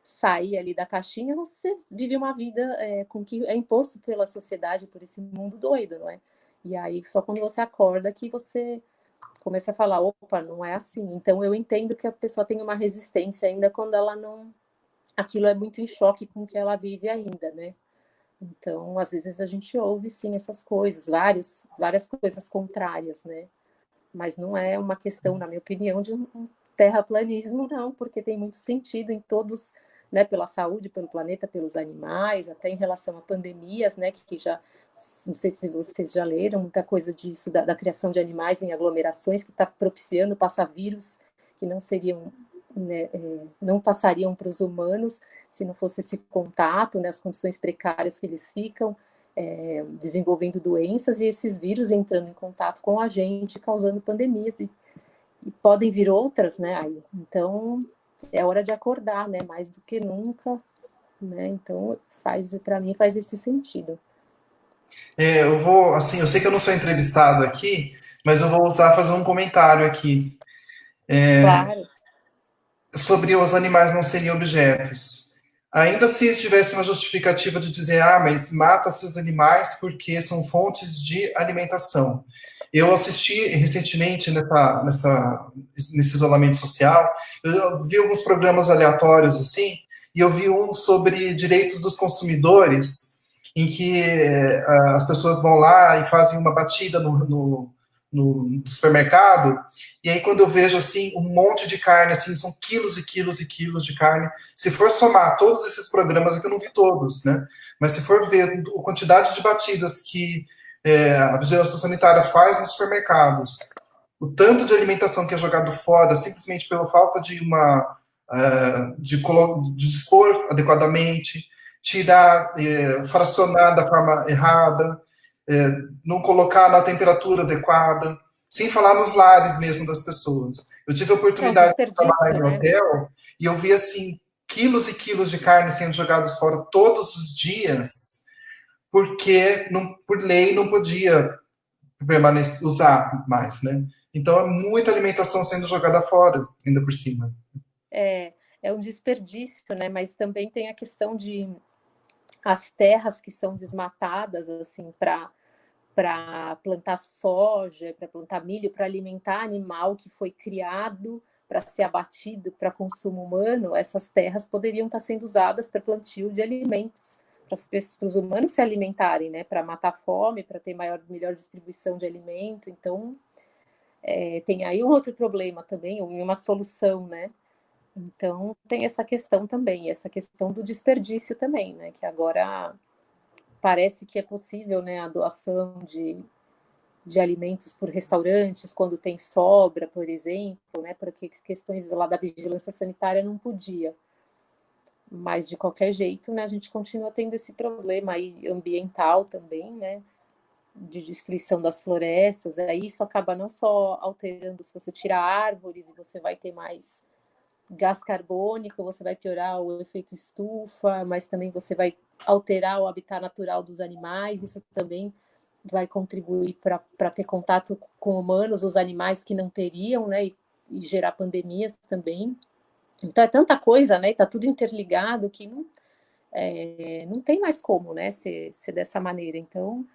sair ali da caixinha, você vive uma vida com que é imposto pela sociedade, por esse mundo doido, não é? E aí, só quando você acorda que você começa a falar, opa, não é assim. Então, eu entendo que a pessoa tem uma resistência ainda quando ela não... Aquilo é muito em choque com o que ela vive ainda, né? Então, às vezes a gente ouve, sim, essas coisas, várias coisas contrárias, né? Mas não é uma questão, na minha opinião, de um terraplanismo, não, porque tem muito sentido em todos, né, pela saúde, pelo planeta, pelos animais, até em relação a pandemias, né, que já, não sei se vocês já leram, muita coisa disso, da criação de animais em aglomerações, que está propiciando passar vírus que não seriam, né, não passariam para os humanos se não fosse esse contato, né, as condições precárias que eles ficam, desenvolvendo doenças e esses vírus entrando em contato com a gente, causando pandemias e podem vir outras, né? Aí. Então é hora de acordar, né? Mais do que nunca, né? Então para mim faz esse sentido. Eu vou, assim, eu sei que eu não sou entrevistado aqui, mas eu vou usar fazer um comentário aqui Claro. sobre os animais não serem objetos. Ainda se tivesse uma justificativa de dizer, ah, mas mata-se os animais porque são fontes de alimentação. Eu assisti recentemente nesse isolamento social, eu vi alguns programas aleatórios assim, e eu vi um sobre direitos dos consumidores, em que as pessoas vão lá e fazem uma batida no supermercado, e aí quando eu vejo assim um monte de carne, assim, são quilos e quilos e quilos de carne. Se for somar todos esses programas, é que eu não vi todos, né? Mas se for ver a quantidade de batidas que a vigilância sanitária faz nos supermercados, o tanto de alimentação que é jogado fora simplesmente pela falta de de dispor adequadamente, tirar, fracionar da forma errada, não colocar na temperatura adequada, sem falar nos lares mesmo das pessoas. Eu tive a É um oportunidade de trabalhar desperdício, em né? hotel e eu vi assim quilos e quilos de carne sendo jogados fora todos os dias, porque por lei não podia permanecer, usar mais, né? Então é muita alimentação sendo jogada fora, ainda por cima. É, é um desperdício, né? Mas também tem a questão de as terras que são desmatadas, assim, para plantar soja, para plantar milho, para alimentar animal que foi criado para ser abatido para consumo humano, essas terras poderiam estar sendo usadas para plantio de alimentos para os humanos se alimentarem, né? Para matar a fome, para ter melhor distribuição de alimento. Então, tem aí um outro problema também, uma solução, né? Então, tem essa questão também, essa questão do desperdício também, né? Que agora parece que é possível, né, a doação de alimentos por restaurantes, quando tem sobra, por exemplo, né, porque questões lá da vigilância sanitária não podia. Mas, de qualquer jeito, né, a gente continua tendo esse problema aí ambiental também, né, de destruição das florestas. Aí isso acaba não só alterando, se você tira árvores e você vai ter mais gás carbônico, você vai piorar o efeito estufa, mas também você vai alterar o habitat natural dos animais, isso também vai contribuir para ter contato com humanos, os animais que não teriam, né, e gerar pandemias também. Então é tanta coisa, né? Tá tudo interligado que não tem mais como, né? Ser dessa maneira. Então,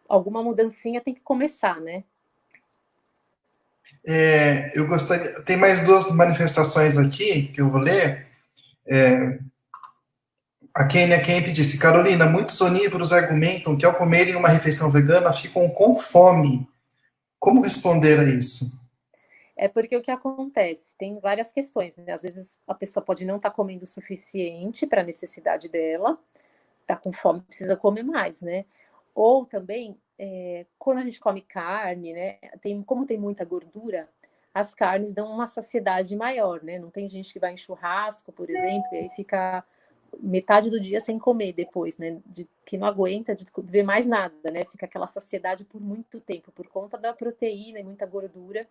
alguma mudancinha tem que começar, né? Eu gostaria. Tem mais duas manifestações aqui que eu vou ler. A Kenia Kemp disse: Carolina, muitos onívoros argumentam que ao comerem uma refeição vegana ficam com fome. Como responder a isso? É porque o que acontece? Tem várias questões, né? Às vezes a pessoa pode não estar comendo o suficiente para a necessidade dela, tá com fome, precisa comer mais, né? Ou também, quando a gente come carne, né? Como tem muita gordura, as carnes dão uma saciedade maior, né? Não tem gente que vai em churrasco, por exemplo, e aí fica metade do dia sem comer depois, né? Que não aguenta de ver mais nada, né? Fica aquela saciedade por muito tempo, por conta da proteína e muita gordura,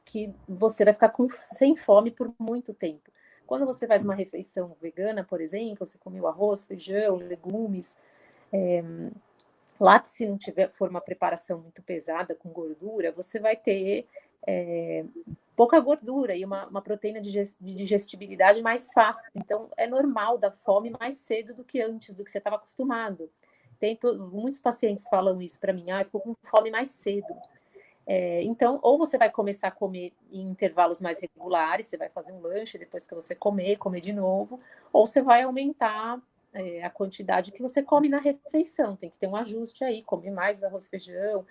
que você vai ficar sem fome por muito tempo. Quando você faz uma refeição vegana, por exemplo, você comeu arroz, feijão, legumes, lá se não tiver for uma preparação muito pesada com gordura, você vai ter pouca gordura e uma proteína de digestibilidade mais fácil. Então, é normal dar fome mais cedo do que antes, do que você estava acostumado. Muitos pacientes falam isso para mim, ficou com fome mais cedo. Então, ou você vai começar a comer em intervalos mais regulares, você vai fazer um lanche depois que você comer de novo, ou você vai aumentar a quantidade que você come na refeição. Tem que ter um ajuste aí, comer mais arroz e feijão,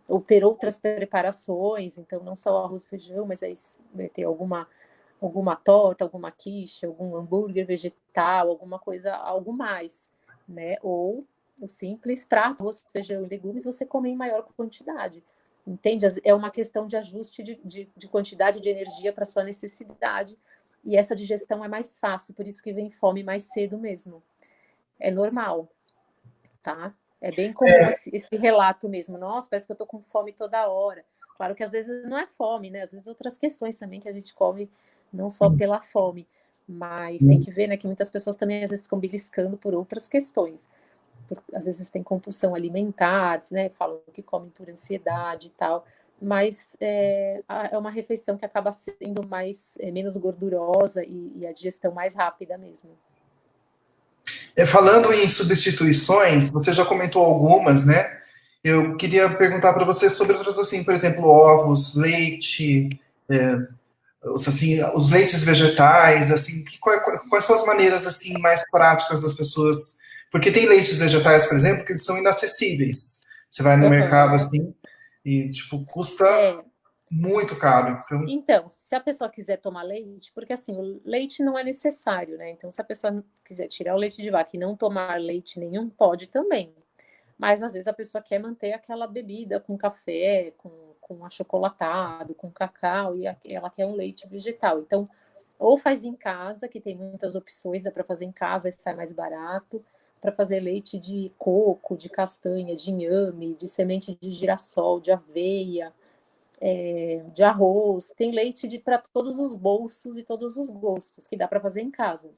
ou ter outras preparações, então não só arroz e feijão, mas aí ter alguma torta, alguma quiche, algum hambúrguer vegetal, alguma coisa, algo mais, né? Ou o simples prato, arroz, feijão e legumes, você come em maior quantidade. Entende? É uma questão de ajuste de quantidade de energia para sua necessidade. E essa digestão é mais fácil, por isso que vem fome mais cedo mesmo. É normal, tá? É bem comum esse relato mesmo. Nossa, parece que eu tô com fome toda hora. Claro que às vezes não é fome, né? Às vezes outras questões também que a gente come não só pela fome. Mas tem que ver, né, que muitas pessoas também às vezes ficam beliscando por outras questões. Às vezes tem compulsão alimentar, né? Falam que comem por ansiedade e tal. Mas é uma refeição que acaba sendo menos gordurosa e a digestão mais rápida mesmo. Falando em substituições, você já comentou algumas, né? Eu queria perguntar para você sobre outras, assim, por exemplo, ovos, leite, assim, os leites vegetais, assim, quais são as maneiras assim mais práticas das pessoas? Porque tem leites vegetais, por exemplo, que eles são inacessíveis. Você vai no mercado Uhum. assim e tipo custa É, muito caro. então, se a pessoa quiser tomar leite, porque assim, o leite não é necessário, né? Então, se a pessoa quiser tirar o leite de vaca e não tomar leite nenhum, pode também. Mas às vezes a pessoa quer manter aquela bebida com café, com achocolatado, com cacau, e ela quer um leite vegetal. Então, ou faz em casa, que tem muitas opções, dá para fazer em casa e sai mais barato, para fazer leite de coco, de castanha, de inhame, de semente de girassol, de aveia, de arroz. Tem leite para todos os bolsos e todos os gostos, que dá para fazer em casa.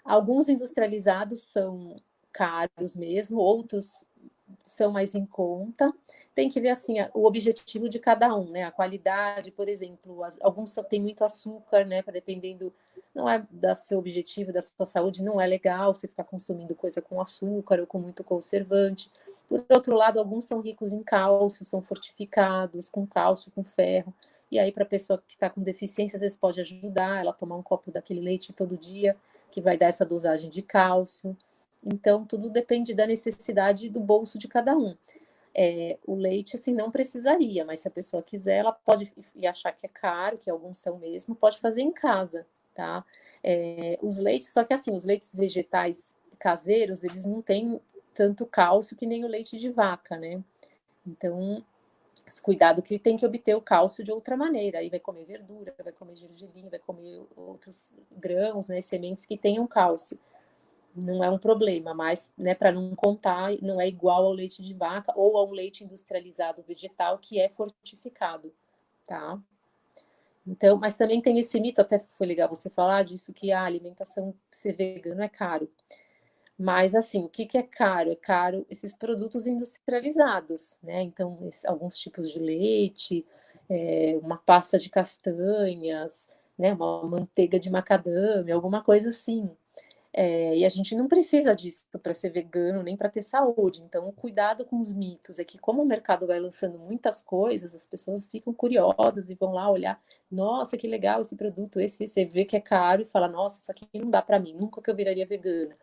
Alguns industrializados são caros mesmo, outros são mais em conta. Tem que ver assim o objetivo de cada um, né? A qualidade, por exemplo, alguns têm muito açúcar, né? Dependendo, não é do seu objetivo, da sua saúde, não é legal você ficar consumindo coisa com açúcar ou com muito conservante. Por outro lado, alguns são ricos em cálcio, são fortificados com cálcio, com ferro. E aí, para a pessoa que está com deficiência, às vezes pode ajudar ela a tomar um copo daquele leite todo dia, que vai dar essa dosagem de cálcio. Então, tudo depende da necessidade do bolso de cada um. O leite, assim, não precisaria, mas se a pessoa quiser, ela pode e achar que é caro, que alguns são mesmo, pode fazer em casa, tá? Os leites, só que assim, os leites vegetais caseiros, eles não têm tanto cálcio que nem o leite de vaca, né? Então, cuidado que tem que obter o cálcio de outra maneira. Aí vai comer verdura, vai comer gergelim, vai comer outros grãos, né, sementes que tenham cálcio. Não é um problema, mas, né, para não contar, não é igual ao leite de vaca ou a um leite industrializado vegetal que é fortificado, tá? Então, mas também tem esse mito, até foi legal você falar disso, que a alimentação ser vegano é caro. Mas, assim, o que que é caro? É caro esses produtos industrializados, né? Então, alguns tipos de leite, uma pasta de castanhas, né? Uma manteiga de macadâmia, alguma coisa assim. E a gente não precisa disso para ser vegano, nem para ter saúde. Então, o cuidado com os mitos é que, como o mercado vai lançando muitas coisas, as pessoas ficam curiosas e vão lá olhar. Nossa, que legal esse produto, esse. Você vê que é caro e fala, nossa, isso aqui não dá para mim, nunca que eu viraria vegana.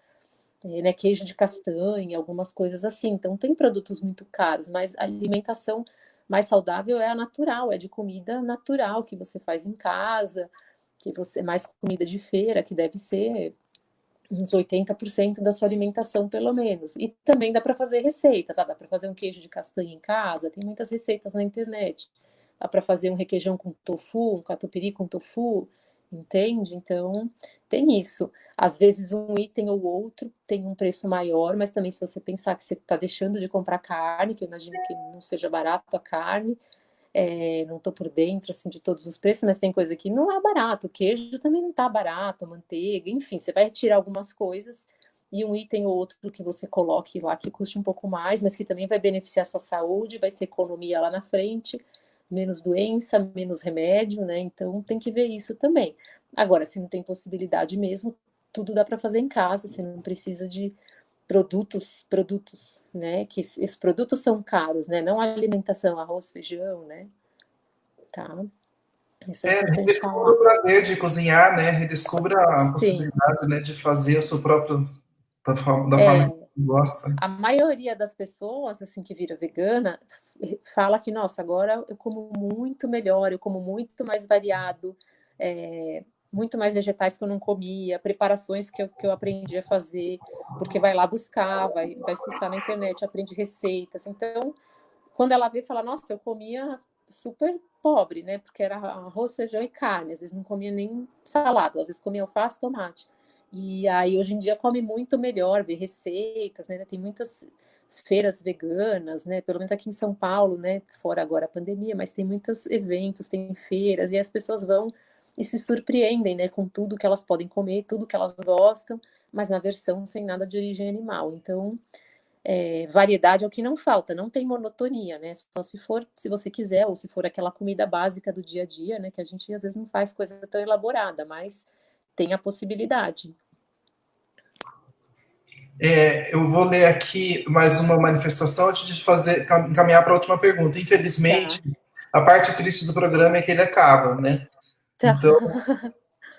Né, queijo de castanha, algumas coisas assim. Então, tem produtos muito caros, mas a alimentação mais saudável é a natural, é de comida natural que você faz em casa, que você mais comida de feira, que deve ser uns 80% da sua alimentação, pelo menos. E também dá para fazer receitas, dá para fazer um queijo de castanha em casa, tem muitas receitas na internet. Dá para fazer um requeijão com tofu, um catupiry com tofu, entende? Então, tem isso. Às vezes um item ou outro tem um preço maior, mas também se você pensar que você está deixando de comprar carne, que eu imagino que não seja barato a carne, não estou por dentro assim de todos os preços, mas tem coisa que não é barato. O queijo também não está barato, a manteiga, enfim, você vai tirar algumas coisas e um item ou outro que você coloque lá que custe um pouco mais, mas que também vai beneficiar a sua saúde, vai ser economia lá na frente, menos doença, menos remédio, né? Então tem que ver isso também. Agora, se não tem possibilidade mesmo, tudo dá para fazer em casa, você não precisa de produtos, né? Que esses produtos são caros, né? Não a alimentação, arroz, feijão, né? Tá? Isso é importante Redescubra falar. o prazer de cozinhar, né? Redescubra a Sim, possibilidade, né, de fazer o seu próprio, da forma que é, gosta. a maioria das pessoas assim que vira vegana fala que, nossa, agora eu como muito melhor, eu como muito mais variado, muito mais vegetais que eu não comia, preparações que eu aprendi a fazer, porque vai lá buscar, vai fuçar na internet, aprende receitas. Então, quando ela vê, fala, nossa, eu comia super pobre, né? Porque era arroz, feijão e carne. Às vezes não comia nem salada, às vezes comia alface, tomate. E aí, hoje em dia, come muito melhor, vê receitas, né? Tem muitas feiras veganas, né? Pelo menos aqui em São Paulo, né? Fora agora a pandemia, mas tem muitos eventos, tem feiras, e as pessoas vão e se surpreendem, né? Com tudo que elas podem comer, tudo que elas gostam, mas na versão sem nada de origem animal. Então, variedade é o que não falta, não tem monotonia, né? Só se for, se você quiser, ou se for aquela comida básica do dia a dia, né? Que a gente às vezes não faz coisa tão elaborada, mas tem a possibilidade. Eu vou ler aqui mais uma manifestação antes de caminhar para a última pergunta. Infelizmente, Tá, a parte triste do programa é que ele acaba, né? tá. Então,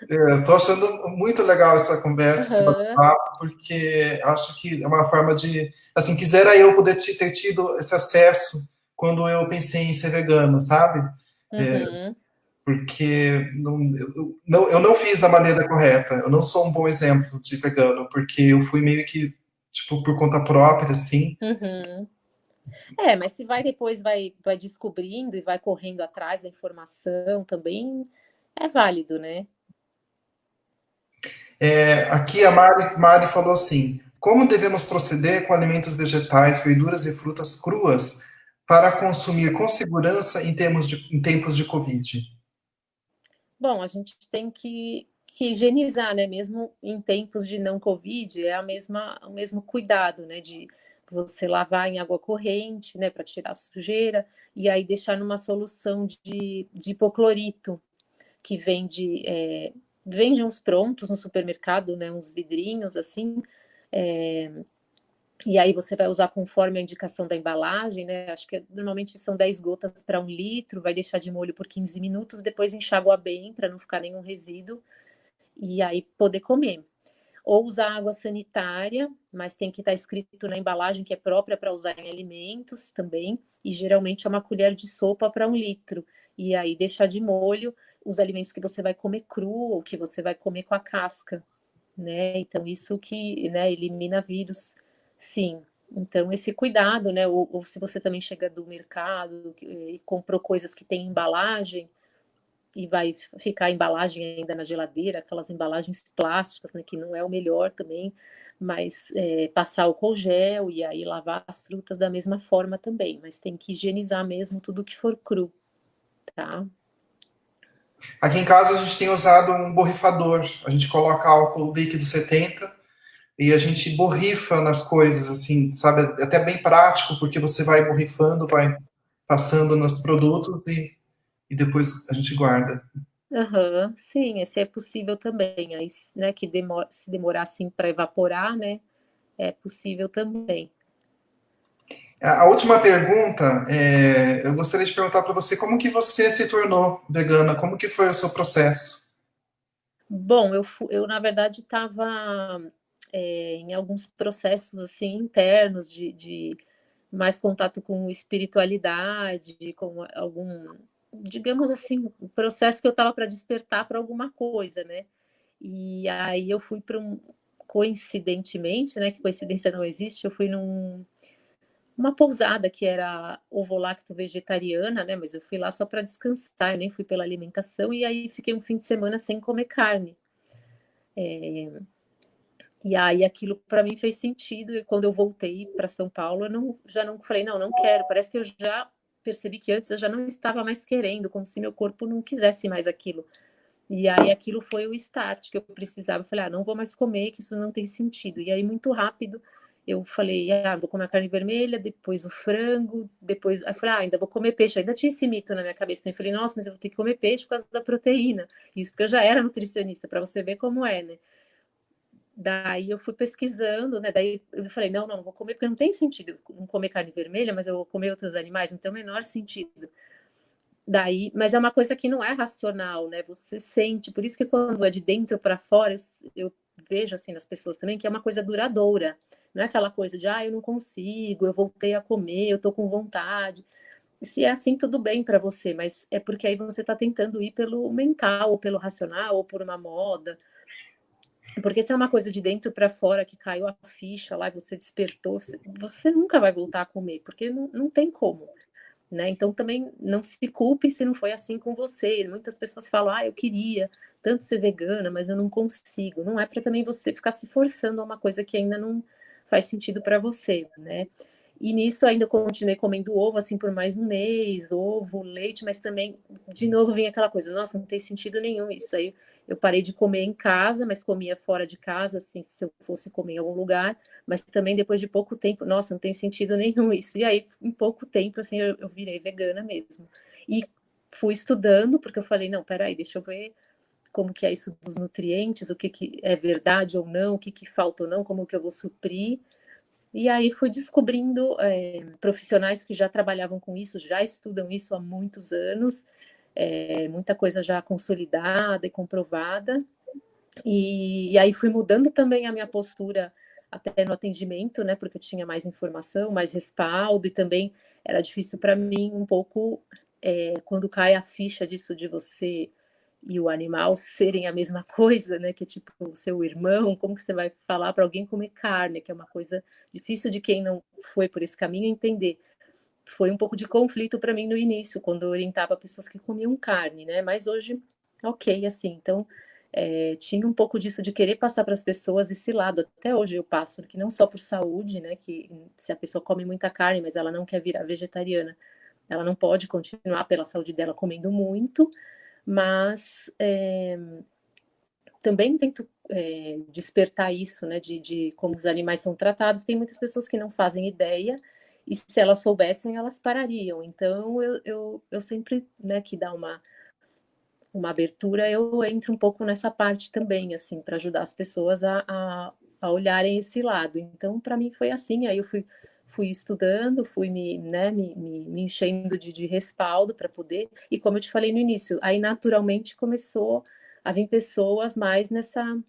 eu estou achando muito legal essa conversa, esse Uhum, bate-papo, porque acho que é uma forma de, assim, quisera eu poder ter tido esse acesso quando eu pensei em ser vegano, sabe? uhum. Porque eu não fiz da maneira correta. Eu não sou um bom exemplo de vegano, porque eu fui meio que, tipo, por conta própria, assim. Uhum. Mas se vai depois vai descobrindo e vai correndo atrás da informação também é válido, né? Aqui a Mari falou assim: como devemos proceder com alimentos vegetais, verduras e frutas cruas para consumir com segurança em tempos de Covid? Bom, a gente tem que higienizar, né? Mesmo em tempos de não Covid, é o mesmo cuidado, né? De você lavar em água corrente, né? Para tirar a sujeira, e aí deixar numa solução de hipoclorito, que vende uns prontos no supermercado, né? Uns vidrinhos assim. é, e aí você vai usar conforme a indicação da embalagem, né? Acho que normalmente são 10 gotas para 1 litro, vai deixar de molho por 15 minutos, depois enxágua bem para não ficar nenhum resíduo e aí poder comer. Ou usar água sanitária, mas tem que estar escrito na embalagem que é própria para usar em alimentos também, e geralmente é uma colher de sopa para 1 litro. E aí deixar de molho os alimentos que você vai comer cru ou que você vai comer com a casca, né? Então, isso que, né, elimina vírus, sim. Então, esse cuidado, né? Ou se você também chega do mercado e comprou coisas que têm embalagem e vai ficar a embalagem ainda na geladeira, aquelas embalagens plásticas, né, que não é o melhor também, mas passar álcool gel e aí lavar as frutas da mesma forma também, mas tem que higienizar mesmo tudo que for cru, tá? Aqui em casa a gente tem usado um borrifador. A gente coloca álcool líquido 70 e a gente borrifa nas coisas, assim, sabe? É até bem prático, porque você vai borrifando, vai passando nos produtos e depois a gente guarda. Aham, sim, esse é possível também. Aí, né, que se demorar assim para evaporar, né, é possível também. A última pergunta, eu gostaria de perguntar para você como que você se tornou vegana, como que foi o seu processo? Bom, eu na verdade estava em alguns processos assim internos de mais contato com espiritualidade, com algum, digamos assim, um processo que eu estava para despertar para alguma coisa, né? E aí eu fui para coincidentemente, né? Que coincidência não existe, eu fui uma pousada que era ovo-lacto vegetariana, né? Mas eu fui lá só para descansar, eu nem fui pela alimentação, e aí fiquei um fim de semana sem comer carne. E aí aquilo para mim fez sentido, e quando eu voltei para São Paulo, já não falei, não, não quero. Parece que eu já percebi que antes eu já não estava mais querendo, como se meu corpo não quisesse mais aquilo. E aí aquilo foi o start que eu precisava. Eu falei, não vou mais comer, que isso não tem sentido. E aí muito rápido eu falei, vou comer a carne vermelha, depois o frango, depois. Aí eu falei, ainda vou comer peixe. Ainda tinha esse mito na minha cabeça. Então eu falei, nossa, mas eu vou ter que comer peixe por causa da proteína. Isso porque eu já era nutricionista, para você ver como é, né? Daí eu fui pesquisando, né? Daí eu falei, não, não vou comer, porque não tem sentido não comer carne vermelha, mas eu vou comer outros animais, não tem o menor sentido. Daí, mas é uma coisa que não é racional, né? Você sente, por isso que quando é de dentro para fora, eu vejo assim nas pessoas também que é uma coisa duradoura. Não é aquela coisa de, eu não consigo, eu voltei a comer, eu tô com vontade. Se é assim, tudo bem para você, mas é porque aí você está tentando ir pelo mental, ou pelo racional, ou por uma moda. Porque se é uma coisa de dentro para fora que caiu a ficha lá e você despertou, você nunca vai voltar a comer, porque não tem como, né? Então também não se culpe se não foi assim com você. Muitas pessoas falam, eu queria tanto ser vegana, mas eu não consigo. Não é para também você ficar se forçando a uma coisa que ainda não faz sentido para você, né? E nisso ainda continuei comendo ovo, assim, por mais um mês, ovo, leite, mas também, de novo, vinha aquela coisa, nossa, não tem sentido nenhum isso. Aí eu parei de comer em casa, mas comia fora de casa, assim, se eu fosse comer em algum lugar, mas também depois de pouco tempo, nossa, não tem sentido nenhum isso. E aí, em pouco tempo, assim, eu virei vegana mesmo. E fui estudando, porque eu falei, não, peraí, deixa eu ver como que é isso dos nutrientes, o que, que é verdade ou não, o que, que falta ou não, como que eu vou suprir. E aí fui descobrindo profissionais que já trabalhavam com isso, já estudam isso há muitos anos, muita coisa já consolidada e comprovada. E aí fui mudando também a minha postura até no atendimento, né? Porque eu tinha mais informação, mais respaldo, e também era difícil para mim um pouco quando cai a ficha disso de você e o animal serem a mesma coisa, né? Que é tipo o seu irmão, como que você vai falar para alguém comer carne, que é uma coisa difícil de quem não foi por esse caminho entender. Foi um pouco de conflito para mim no início, quando eu orientava pessoas que comiam carne, né? Mas hoje, ok, assim. Então, tinha um pouco disso de querer passar para as pessoas esse lado. Até hoje eu passo, que não só por saúde, né? Que se a pessoa come muita carne, mas ela não quer virar vegetariana, ela não pode continuar pela saúde dela comendo muito, mas também tento despertar isso, né, de como os animais são tratados. Tem muitas pessoas que não fazem ideia, e se elas soubessem, elas parariam. Então, eu sempre, né, que dá uma abertura, eu entro um pouco nessa parte também, assim, para ajudar as pessoas a olharem esse lado. Então, para mim foi assim, aí eu fui estudando, fui me enchendo de respaldo para poder, e como eu te falei no início, aí naturalmente começou a vir pessoas mais nessa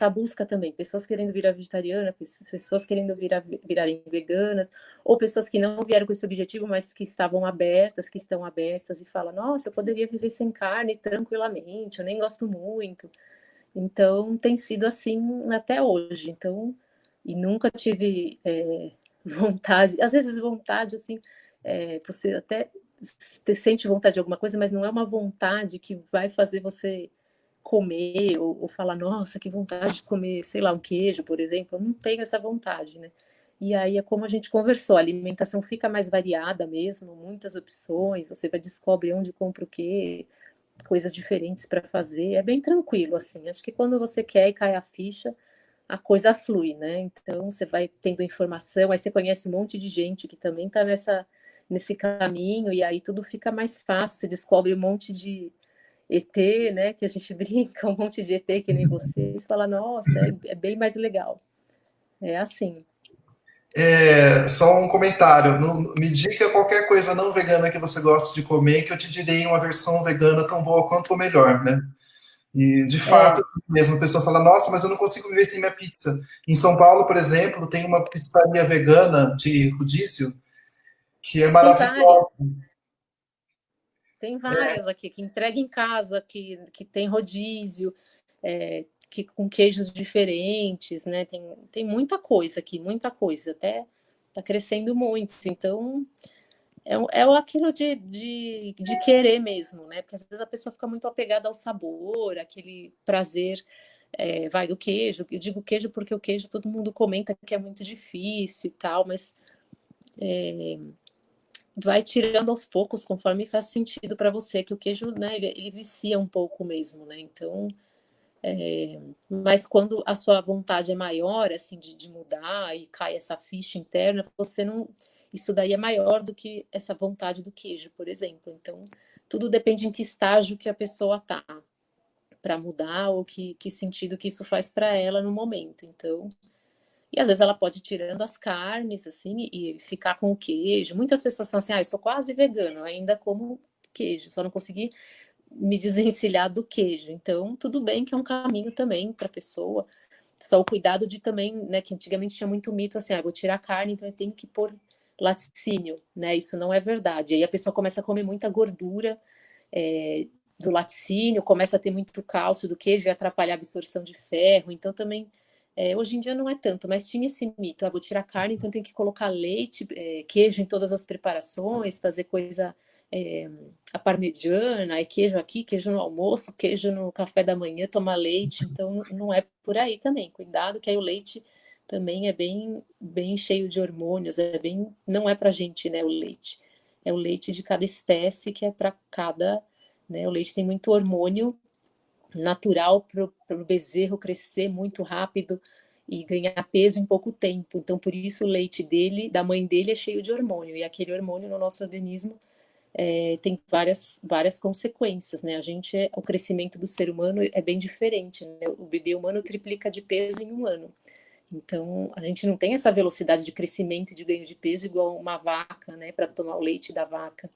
busca também, pessoas querendo virar vegetariana, pessoas querendo virarem veganas, ou pessoas que não vieram com esse objetivo, mas que estavam abertas, que estão abertas e falam, nossa, eu poderia viver sem carne tranquilamente, eu nem gosto muito. Então, tem sido assim até hoje. Então, e nunca tive vontade, às vezes vontade, assim, você até sente vontade de alguma coisa, mas não é uma vontade que vai fazer você comer ou falar, nossa, que vontade de comer, sei lá, um queijo, por exemplo. Eu não tenho essa vontade, né? E aí é como a gente conversou, a alimentação fica mais variada mesmo, muitas opções, você vai descobre onde compra o quê, coisas diferentes para fazer, é bem tranquilo, assim. Acho que quando você quer e cai a ficha, a coisa flui, né? Então você vai tendo informação, aí você conhece um monte de gente que também está nesse caminho, e aí tudo fica mais fácil, você descobre um monte de ET, né, que a gente brinca, um monte de ET que nem vocês, fala, nossa, é bem mais legal. É assim. Só um comentário. Me diga qualquer coisa não vegana que você gosta de comer, que eu te direi uma versão vegana tão boa quanto ou melhor, né? E, de fato, É, mesmo a pessoa fala, nossa, mas eu não consigo viver sem minha pizza. Em São Paulo, por exemplo, tem uma pizzaria vegana de rodízio que é tem maravilhosa. várias. Tem várias aqui, que entrega em casa, que tem rodízio, que com queijos diferentes, né? Tem muita coisa aqui, muita coisa. Até tá crescendo muito. Então, aquilo de querer mesmo, né? Porque às vezes a pessoa fica muito apegada ao sabor, aquele prazer, vai do queijo. Eu digo queijo porque o queijo todo mundo comenta que é muito difícil e tal, mas vai tirando aos poucos, conforme faz sentido para você, que o queijo, né, ele vicia um pouco mesmo, né? Então, mas quando a sua vontade é maior, assim, de mudar e cai essa ficha interna, você não. Isso daí é maior do que essa vontade do queijo, por exemplo. Então, tudo depende em que estágio que a pessoa tá para mudar ou que sentido que isso faz para ela no momento. Então, e às vezes ela pode ir tirando as carnes, assim, e ficar com o queijo. Muitas pessoas falam assim, eu sou quase vegano, eu ainda como queijo, só não consegui me desvencilhar do queijo. Então, tudo bem que é um caminho também para a pessoa. Só o cuidado de também, né, que antigamente tinha muito mito assim, vou tirar a carne, então eu tenho que pôr laticínio, né? Isso não é verdade. Aí a pessoa começa a comer muita gordura do laticínio, começa a ter muito cálcio do queijo e atrapalhar a absorção de ferro. Então também hoje em dia não é tanto, mas tinha esse mito, vou tirar carne, então tem que colocar leite, queijo em todas as preparações, fazer coisa a parmegiana, aí queijo aqui, queijo no almoço, queijo no café da manhã, tomar leite, então não é por aí também. Cuidado que aí o leite também é bem cheio de hormônios, não é pra gente, né, o leite. É o leite de cada espécie que é para cada, né, o leite tem muito hormônio natural para o bezerro crescer muito rápido e ganhar peso em pouco tempo. Então, por isso o leite dele, da mãe dele, é cheio de hormônio. E aquele hormônio no nosso organismo tem várias consequências, né? O crescimento do ser humano é bem diferente, né? O bebê humano triplica de peso em um ano. Então, a gente não tem essa velocidade de crescimento e de ganho de peso igual uma vaca, né? Para tomar o leite da vaca.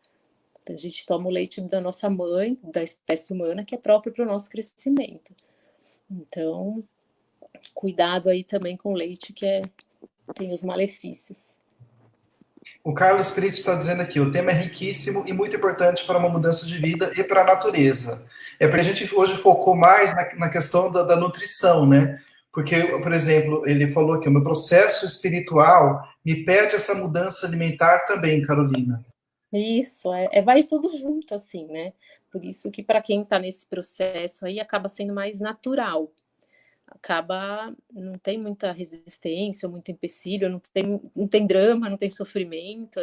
Então, a gente toma o leite da nossa mãe, da espécie humana, que é próprio para o nosso crescimento. Então, cuidado aí também com o leite, tem os malefícios. O Carlos Spirit está dizendo aqui, o tema é riquíssimo e muito importante para uma mudança de vida e para a natureza. Porque a gente hoje focou mais na questão da nutrição, né? Porque, por exemplo, ele falou aqui, o meu processo espiritual me pede essa mudança alimentar também, Carolina. Isso, vai tudo junto, assim, né? Por isso que para quem está nesse processo aí acaba sendo mais natural. Não tem muita resistência, muito empecilho, não tem drama, não tem sofrimento,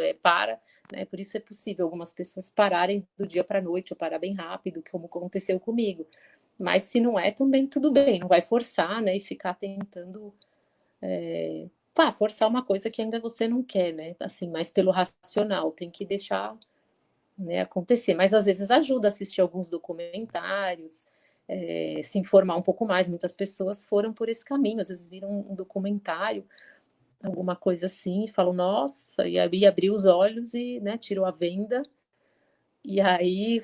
né? Por isso é possível algumas pessoas pararem do dia para a noite ou parar bem rápido, como aconteceu comigo. Mas se não é, também tudo bem, não vai forçar, né? E ficar tentando forçar uma coisa que ainda você não quer, né? Assim, mais pelo racional, tem que deixar, né, acontecer. Mas às vezes ajuda a assistir alguns documentários, se informar um pouco mais. Muitas pessoas foram por esse caminho, às vezes viram um documentário, alguma coisa assim, e falam, nossa, e aí abriu os olhos e, né, tirou a venda, e aí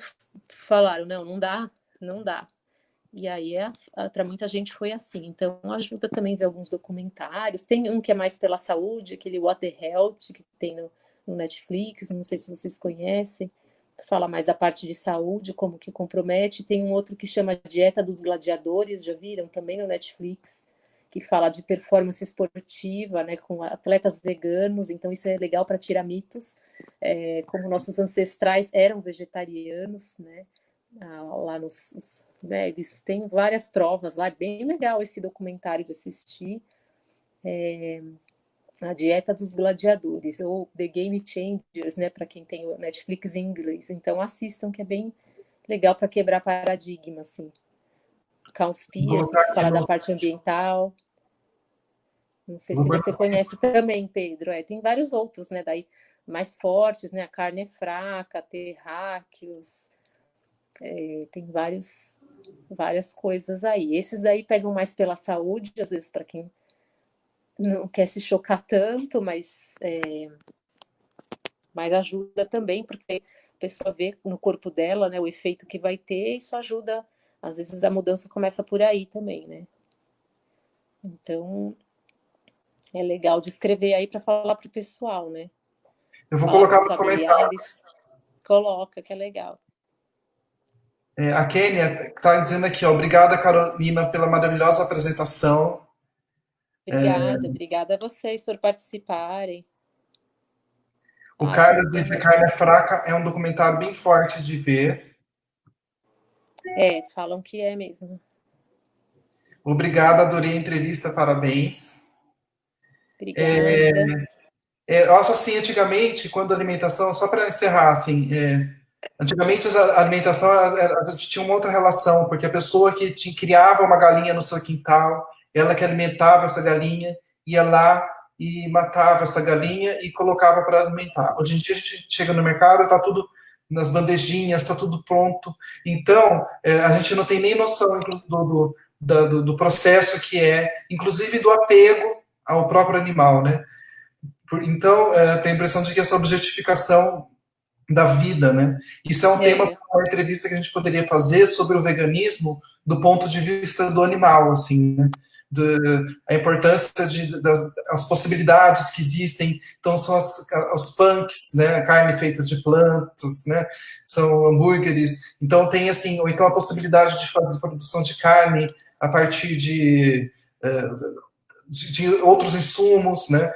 falaram, não, não dá, não dá. E aí, para muita gente foi assim. Então, ajuda também ver alguns documentários. Tem um que é mais pela saúde, aquele What the Health, que tem no Netflix, não sei se vocês conhecem. Fala mais da parte de saúde, como que compromete. Tem um outro que chama Dieta dos Gladiadores, já viram? Também no Netflix, que fala de performance esportiva, né, com atletas veganos. Então, isso é legal para tirar mitos. Como nossos ancestrais eram vegetarianos, né? Lá né, eles têm várias provas lá, é bem legal esse documentário de assistir, A Dieta dos Gladiadores, ou The Game Changers, né, para quem tem o Netflix em inglês. Então assistam, que é bem legal para quebrar paradigma, assim. Vou Cowspiracy, colocar que aqui fala da parte ambiental. Não sei vou se pôr você conhece também, Pedro. Tem vários outros, né, daí mais fortes, né, a carne é fraca, terráqueos, tem várias coisas aí. Esses daí pegam mais pela saúde, às vezes para quem não quer se chocar tanto, mas ajuda também, porque a pessoa vê no corpo dela, né, o efeito que vai ter, e isso ajuda. Às vezes a mudança começa por aí também, né? Então, é legal de escrever aí para falar para o pessoal, né? Eu vou Falar para colocar os no comentário. familiares. Coloca, que é legal. A Kênia está dizendo aqui, ó, obrigada, Carolina, pela maravilhosa apresentação. Obrigada a vocês por participarem. O Ai, Carlos muito disse que bom. Carne é Fraca é um documentário bem forte de ver. Falam que é mesmo. Obrigada, adorei a entrevista, parabéns. Obrigada. Eu acho assim, antigamente, quando a alimentação, só para encerrar, assim, antigamente a alimentação, a gente tinha uma outra relação, porque a pessoa que criava uma galinha no seu quintal, ela que alimentava essa galinha, ia lá e matava essa galinha e colocava para alimentar. Hoje em dia a gente chega no mercado, está tudo nas bandejinhas, está tudo pronto. Então, a gente não tem nem noção do processo que é, inclusive do apego ao próprio animal, né? Então, tem a impressão de que essa objetificação da vida, né? Isso é um tema para uma entrevista que a gente poderia fazer sobre o veganismo do ponto de vista do animal, assim, né? A importância das possibilidades que existem. Então, são os punks, né? Carne feita de plantas, né? São hambúrgueres. Então, tem assim, ou então a possibilidade de fazer produção de carne a partir de outros insumos, né?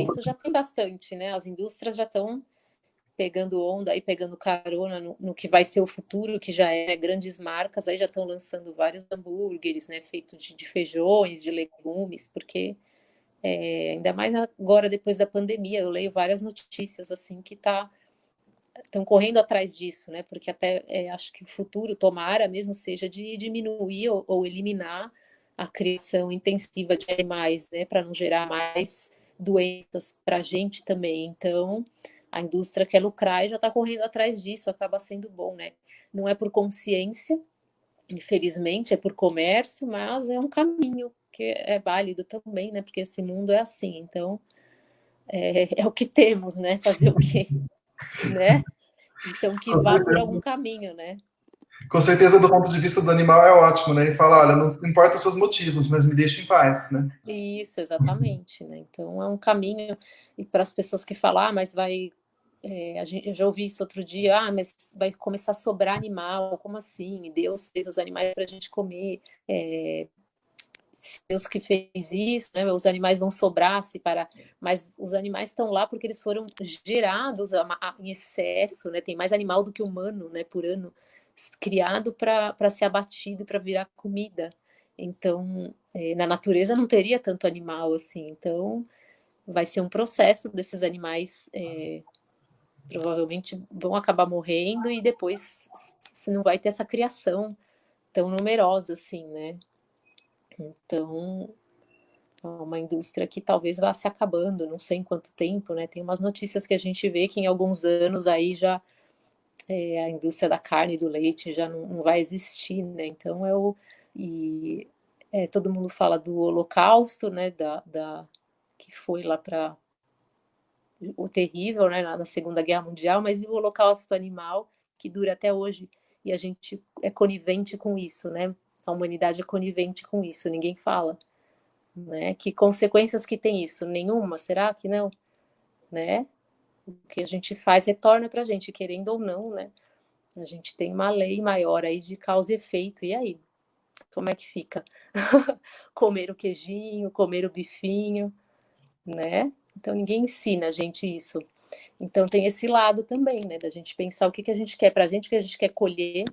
Isso já tem bastante, né? As indústrias já estão pegando onda aí, pegando carona no que vai ser o futuro, que já é, grandes marcas aí já estão lançando vários hambúrgueres, né? Feito de feijões, de legumes, porque ainda mais agora, depois da pandemia, eu leio várias notícias assim que estão correndo atrás disso, né? Porque até acho que o futuro, tomara mesmo, seja de diminuir ou eliminar a criação intensiva de animais, né? Para não gerar mais doenças para a gente também. Então, a indústria quer lucrar e já está correndo atrás disso, acaba sendo bom, né? Não é por consciência, infelizmente, é por comércio, mas é um caminho que é válido também, né? Porque esse mundo é assim, então é o que temos, né? Fazer o quê? Né? Então que vá por algum caminho, né? Com certeza, do ponto de vista do animal, é ótimo, né? Ele fala, olha, não importa os seus motivos, mas me deixa em paz, né? Isso, exatamente, né? Então é um caminho, e para as pessoas que falam, mas vai. Eu já ouvi isso outro dia, mas vai começar a sobrar animal, como assim? Deus fez os animais para a gente comer. Deus que fez isso, né? Os animais vão sobrar se parar, mas os animais estão lá porque eles foram gerados em excesso, né? Tem mais animal do que humano, né? Por ano, criado para ser abatido e para virar comida. Então, na natureza não teria tanto animal assim. Então, vai ser um processo desses animais. Provavelmente vão acabar morrendo e depois você não vai ter essa criação tão numerosa assim, né? Então, é uma indústria que talvez vá se acabando, não sei em quanto tempo, né? Tem umas notícias que a gente vê que em alguns anos aí já a indústria da carne e do leite já não vai existir, né? Então todo mundo fala do Holocausto, né? Que foi lá para o terrível, né? Na Segunda Guerra Mundial, mas e o Holocausto animal que dura até hoje e a gente é conivente com isso, né? A humanidade é conivente com isso, ninguém fala. Né? Que consequências que tem isso? Nenhuma? Será que não? Né? O que a gente faz retorna para a gente, querendo ou não, né? A gente tem uma lei maior aí de causa e efeito. E aí? Como é que fica? Comer o queijinho, comer o bifinho, né? Então ninguém ensina a gente isso. Então tem esse lado também, né? Da gente pensar o que a gente quer para a gente, o que a gente quer colher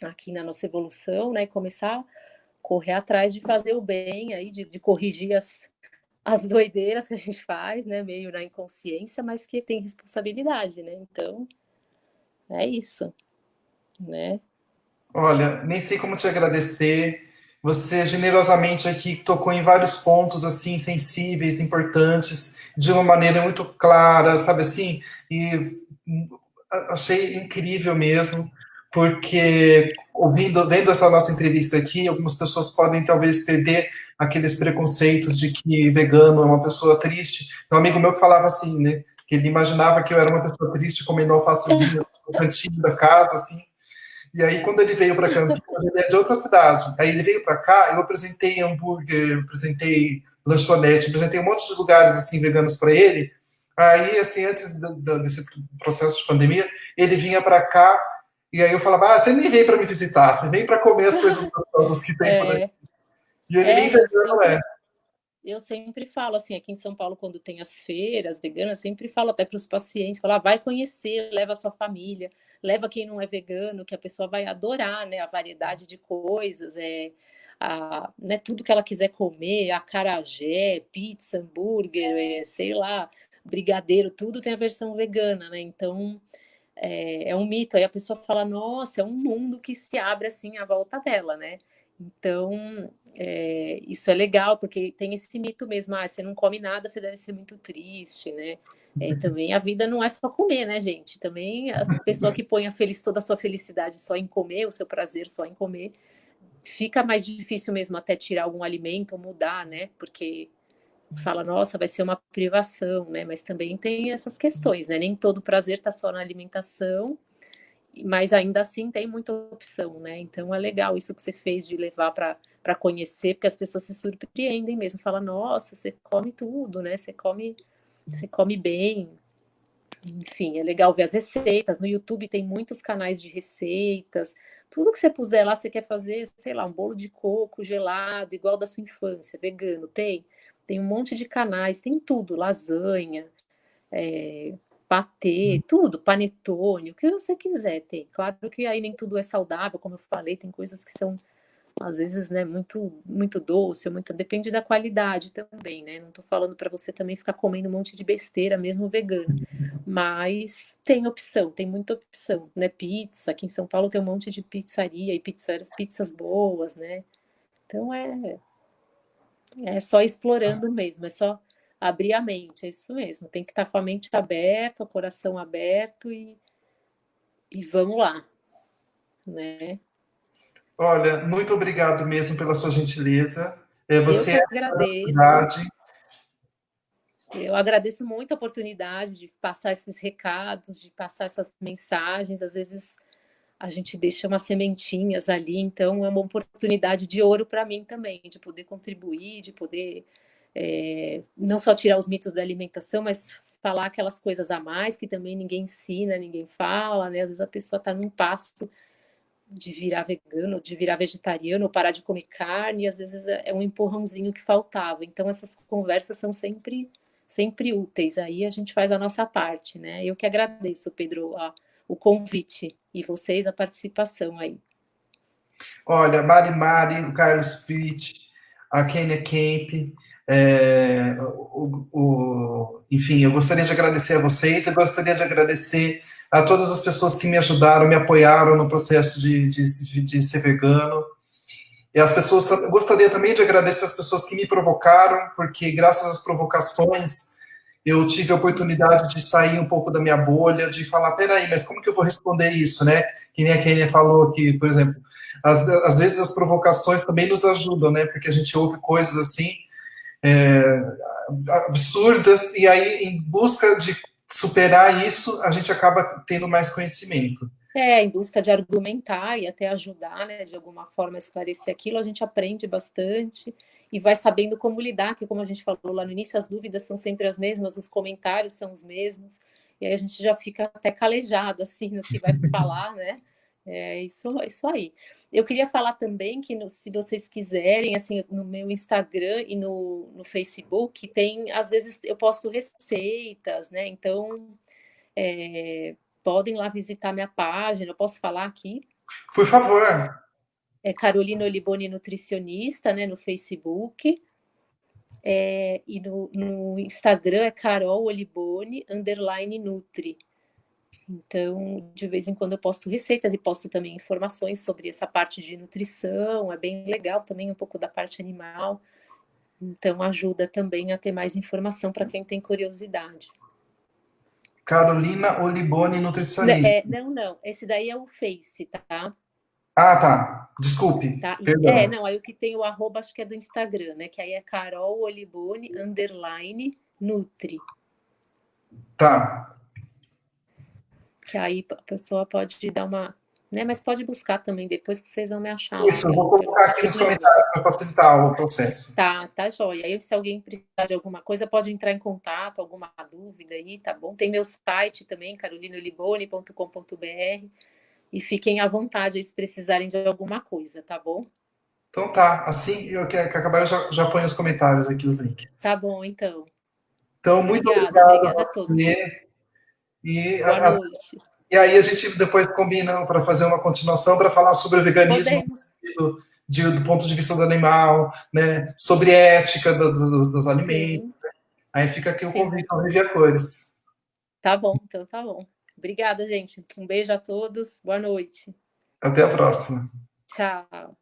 aqui na nossa evolução, né? E começar a correr atrás de fazer o bem aí, de corrigir as doideiras que a gente faz, né, meio na inconsciência, mas que tem responsabilidade, né? Então, é isso, né? Olha, nem sei como te agradecer. Você generosamente aqui tocou em vários pontos assim sensíveis, importantes, de uma maneira muito clara, sabe assim? E achei incrível mesmo, porque vendo essa nossa entrevista aqui, algumas pessoas podem talvez perder aqueles preconceitos de que vegano é uma pessoa triste. Tem um amigo meu que falava assim, né? Que ele imaginava que eu era uma pessoa triste comendo alfacezinho no cantinho da casa, assim. E aí, quando ele veio para Campinas, ele é de outra cidade. Aí ele veio para cá, eu apresentei hambúrguer, eu apresentei lanchonete, apresentei um monte de lugares assim veganos para ele. Aí, assim, antes desse processo de pandemia, ele vinha para cá e aí eu falava: "Ah, você nem vem para me visitar, você vem para comer as coisas gostosas que tem por aqui." É, E ele nem vegano é. eu sempre falo assim, aqui em São Paulo, quando tem as feiras veganas, sempre falo até para os pacientes, falar, vai conhecer, leva a sua família, leva quem não é vegano, que a pessoa vai adorar, né, a variedade de coisas, né, tudo que ela quiser comer, acarajé, pizza, hambúrguer, sei lá, brigadeiro, tudo tem a versão vegana, né, então é um mito, aí a pessoa fala, nossa, é um mundo que se abre assim à volta dela, né, então, isso é legal, porque tem esse mito mesmo, você não come nada, você deve ser muito triste, né? Também a vida não é só comer, né, gente? Também a pessoa que põe toda a sua felicidade só em comer, o seu prazer só em comer, fica mais difícil mesmo até tirar algum alimento ou mudar, né? Porque fala, nossa, vai ser uma privação, né? Mas também tem essas questões, né? Nem todo prazer está só na alimentação, mas ainda assim tem muita opção, né? Então é legal isso que você fez de levar para conhecer, porque as pessoas se surpreendem mesmo, falam, nossa, você come tudo, né? Você come bem. Enfim, é legal ver as receitas. No YouTube tem muitos canais de receitas. Tudo que você puser lá, você quer fazer, sei lá, um bolo de coco gelado, igual da sua infância, vegano, tem? Tem um monte de canais, tem tudo, lasanha, é, patê, tudo, panetone, o que você quiser tem. Claro que aí nem tudo é saudável, como eu falei, tem coisas que são, às vezes, né, muito doce, depende da qualidade também, né? Não tô falando para você também ficar comendo um monte de besteira, mesmo vegana. Mas tem opção, tem muita opção, né? Pizza, aqui em São Paulo tem um monte de pizzaria e pizzas boas, né? Então é só explorando mesmo, é só abrir a mente, é isso mesmo. Tem que estar com a mente aberta, o coração aberto e vamos lá, né? Olha, muito obrigado mesmo pela sua gentileza. Eu Você que é da agradeço. cidade. Eu agradeço muito a oportunidade de passar esses recados, de passar essas mensagens. Às vezes a gente deixa umas sementinhas ali, então é uma oportunidade de ouro para mim também, de poder contribuir, de poder não só tirar os mitos da alimentação, mas falar aquelas coisas a mais que também ninguém ensina, ninguém fala, né? Às vezes a pessoa está num passo de virar vegano, de virar vegetariano, ou parar de comer carne, e às vezes é um empurrãozinho que faltava. Então essas conversas são sempre úteis. Aí a gente faz a nossa parte, né? Eu que agradeço, Pedro, o convite e vocês a participação aí. Olha, Mari, o Carlos Pitt, a Kenia Kemp, enfim, eu gostaria de agradecer a vocês, eu gostaria de agradecer a todas as pessoas que me ajudaram, me apoiaram no processo de ser vegano. E as pessoas, eu gostaria também de agradecer as pessoas que me provocaram, porque graças às provocações eu tive a oportunidade de sair um pouco da minha bolha, de falar, peraí, mas como que eu vou responder isso, né? Que nem a Kenia falou aqui, por exemplo, às vezes as provocações também nos ajudam, né? Porque a gente ouve coisas assim, é, absurdas, e aí em busca de superar isso, a gente acaba tendo mais conhecimento. Em busca de argumentar e até ajudar, né, de alguma forma a esclarecer aquilo, a gente aprende bastante e vai sabendo como lidar, que como a gente falou lá no início, as dúvidas são sempre as mesmas, os comentários são os mesmos, e aí a gente já fica até calejado, assim, no que vai falar, né? É isso aí. Eu queria falar também que, se vocês quiserem, assim, no meu Instagram e no Facebook, às vezes eu posto receitas, né? Então, podem lá visitar minha página, eu posso falar aqui. Por favor. É Carolina Oliboni Nutricionista, né, no Facebook. E no Instagram é Carol Oliboni _Nutri. Então, de vez em quando eu posto receitas e posto também informações sobre essa parte de nutrição, é bem legal também um pouco da parte animal. Então, ajuda também a ter mais informação para quem tem curiosidade. Carolina Oliboni, nutricionista. Não. Esse daí é o Face, tá? Ah, tá. Desculpe. Tá? Perdão. Não, aí o que tem o arroba, acho que é do Instagram, né? Que aí é Carol Oliboni, _ Nutri. Tá. Que aí a pessoa pode dar uma... Né? Mas pode buscar também, depois que vocês vão me achar lá. Isso, eu vou colocar aqui nos comentários para facilitar o processo. Tá joia. Aí, se alguém precisar de alguma coisa, pode entrar em contato, alguma dúvida aí, tá bom? Tem meu site também, carolinoliboni.com.br. E fiquem à vontade aí se precisarem de alguma coisa, tá bom? Então tá, assim eu que acabar, eu já ponho os comentários aqui, os links. Tá bom, então. Então, muito Obrigada a todos. Boa noite. E aí a gente depois combina para fazer uma continuação para falar sobre o veganismo do ponto de vista do animal, né? Sobre ética dos alimentos. Sim. Aí fica aqui o convite ao Viver Cores. Tá bom, então tá bom. Obrigada, gente. Um beijo a todos. Boa noite. Até a próxima. Tchau.